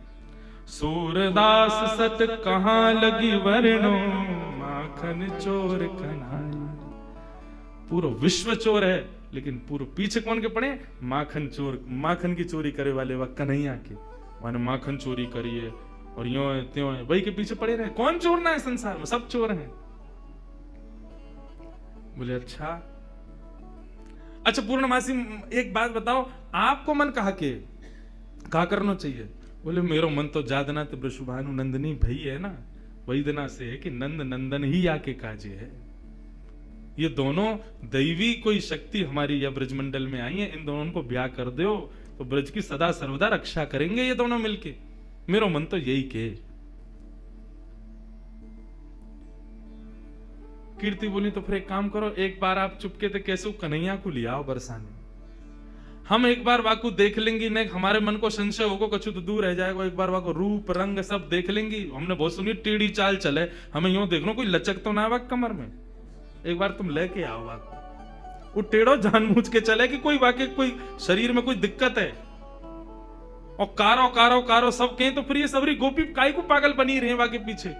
सूरदास सत कहाँ लगी वर्णो, माखन चोर कन्हैया। पूरा विश्व चोर है, लेकिन पूरे पीछे कौन के पड़े? माखन चोर, माखन की चोरी करे वाले वह कन्हैया के, माने माखन चोरी करिए और यो है त्यों है, वही के पीछे पड़े रहे। कौन चोर ना है संसार में? सब चोर हैं। बोले अच्छा पूर्णमासी एक बात बताओ, आपको मन कहा करना चाहिए? बोले मेरो मन तो जादना तो वृषभानु नंदनी भई है ना, वही दिना से है कि नंद नंदन ही आके काजे है। ये दोनों दैवी कोई शक्ति हमारी या ब्रजमंडल में आई है, इन दोनों को ब्याह कर दो तो ब्रज की सदा सर्वदा रक्षा करेंगे ये दोनों मिलके। मेरो मन तो यही के। कीर्ति बोली तो फिर एक काम करो, एक बार आप चुपके थे कैसे कन्हैया को लियाओ बरसाने, हम एक बार वाकू देख लेंगी, नहीं हमारे मन को संशय होगा कछु तो दूर रह जाएगा। एक बार वाको रूप रंग सब देख लेंगी। हमने बहुत सुनी टेढ़ी चाल चले, हमें यूं देखना कोई लचक तो ना वाक कमर में। एक बार तुम लेके आओ वाको, वो टेढ़ो जानबूझ के चले कि कोई वाकई कोई शरीर में कोई दिक्कत है, और कारो कारो कारो सब कहें तो फिर ये सबरी गोपी काय को पागल बनी रहे वाके पीछे।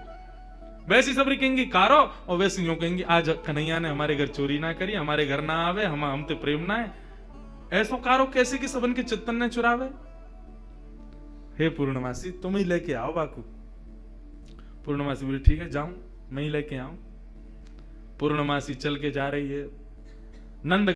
वैसी सबरी कहेंगी कारो, और वैसे यूं कहेंगी आज कन्हैया ने हमारे घर चोरी ना करी, हमारे घर ना आवे, हम ते प्रेम ना है। ऐसो कारो कैसे कि सबन के चित्तन ने चुरावे। हे पूर्णमासी तुम ही लेके आओ बाकू। पूर्णमासी बोली ठीक है जाऊं, मैं ही लेके आऊं। पूर्णमासी चल के जा रही है। नंद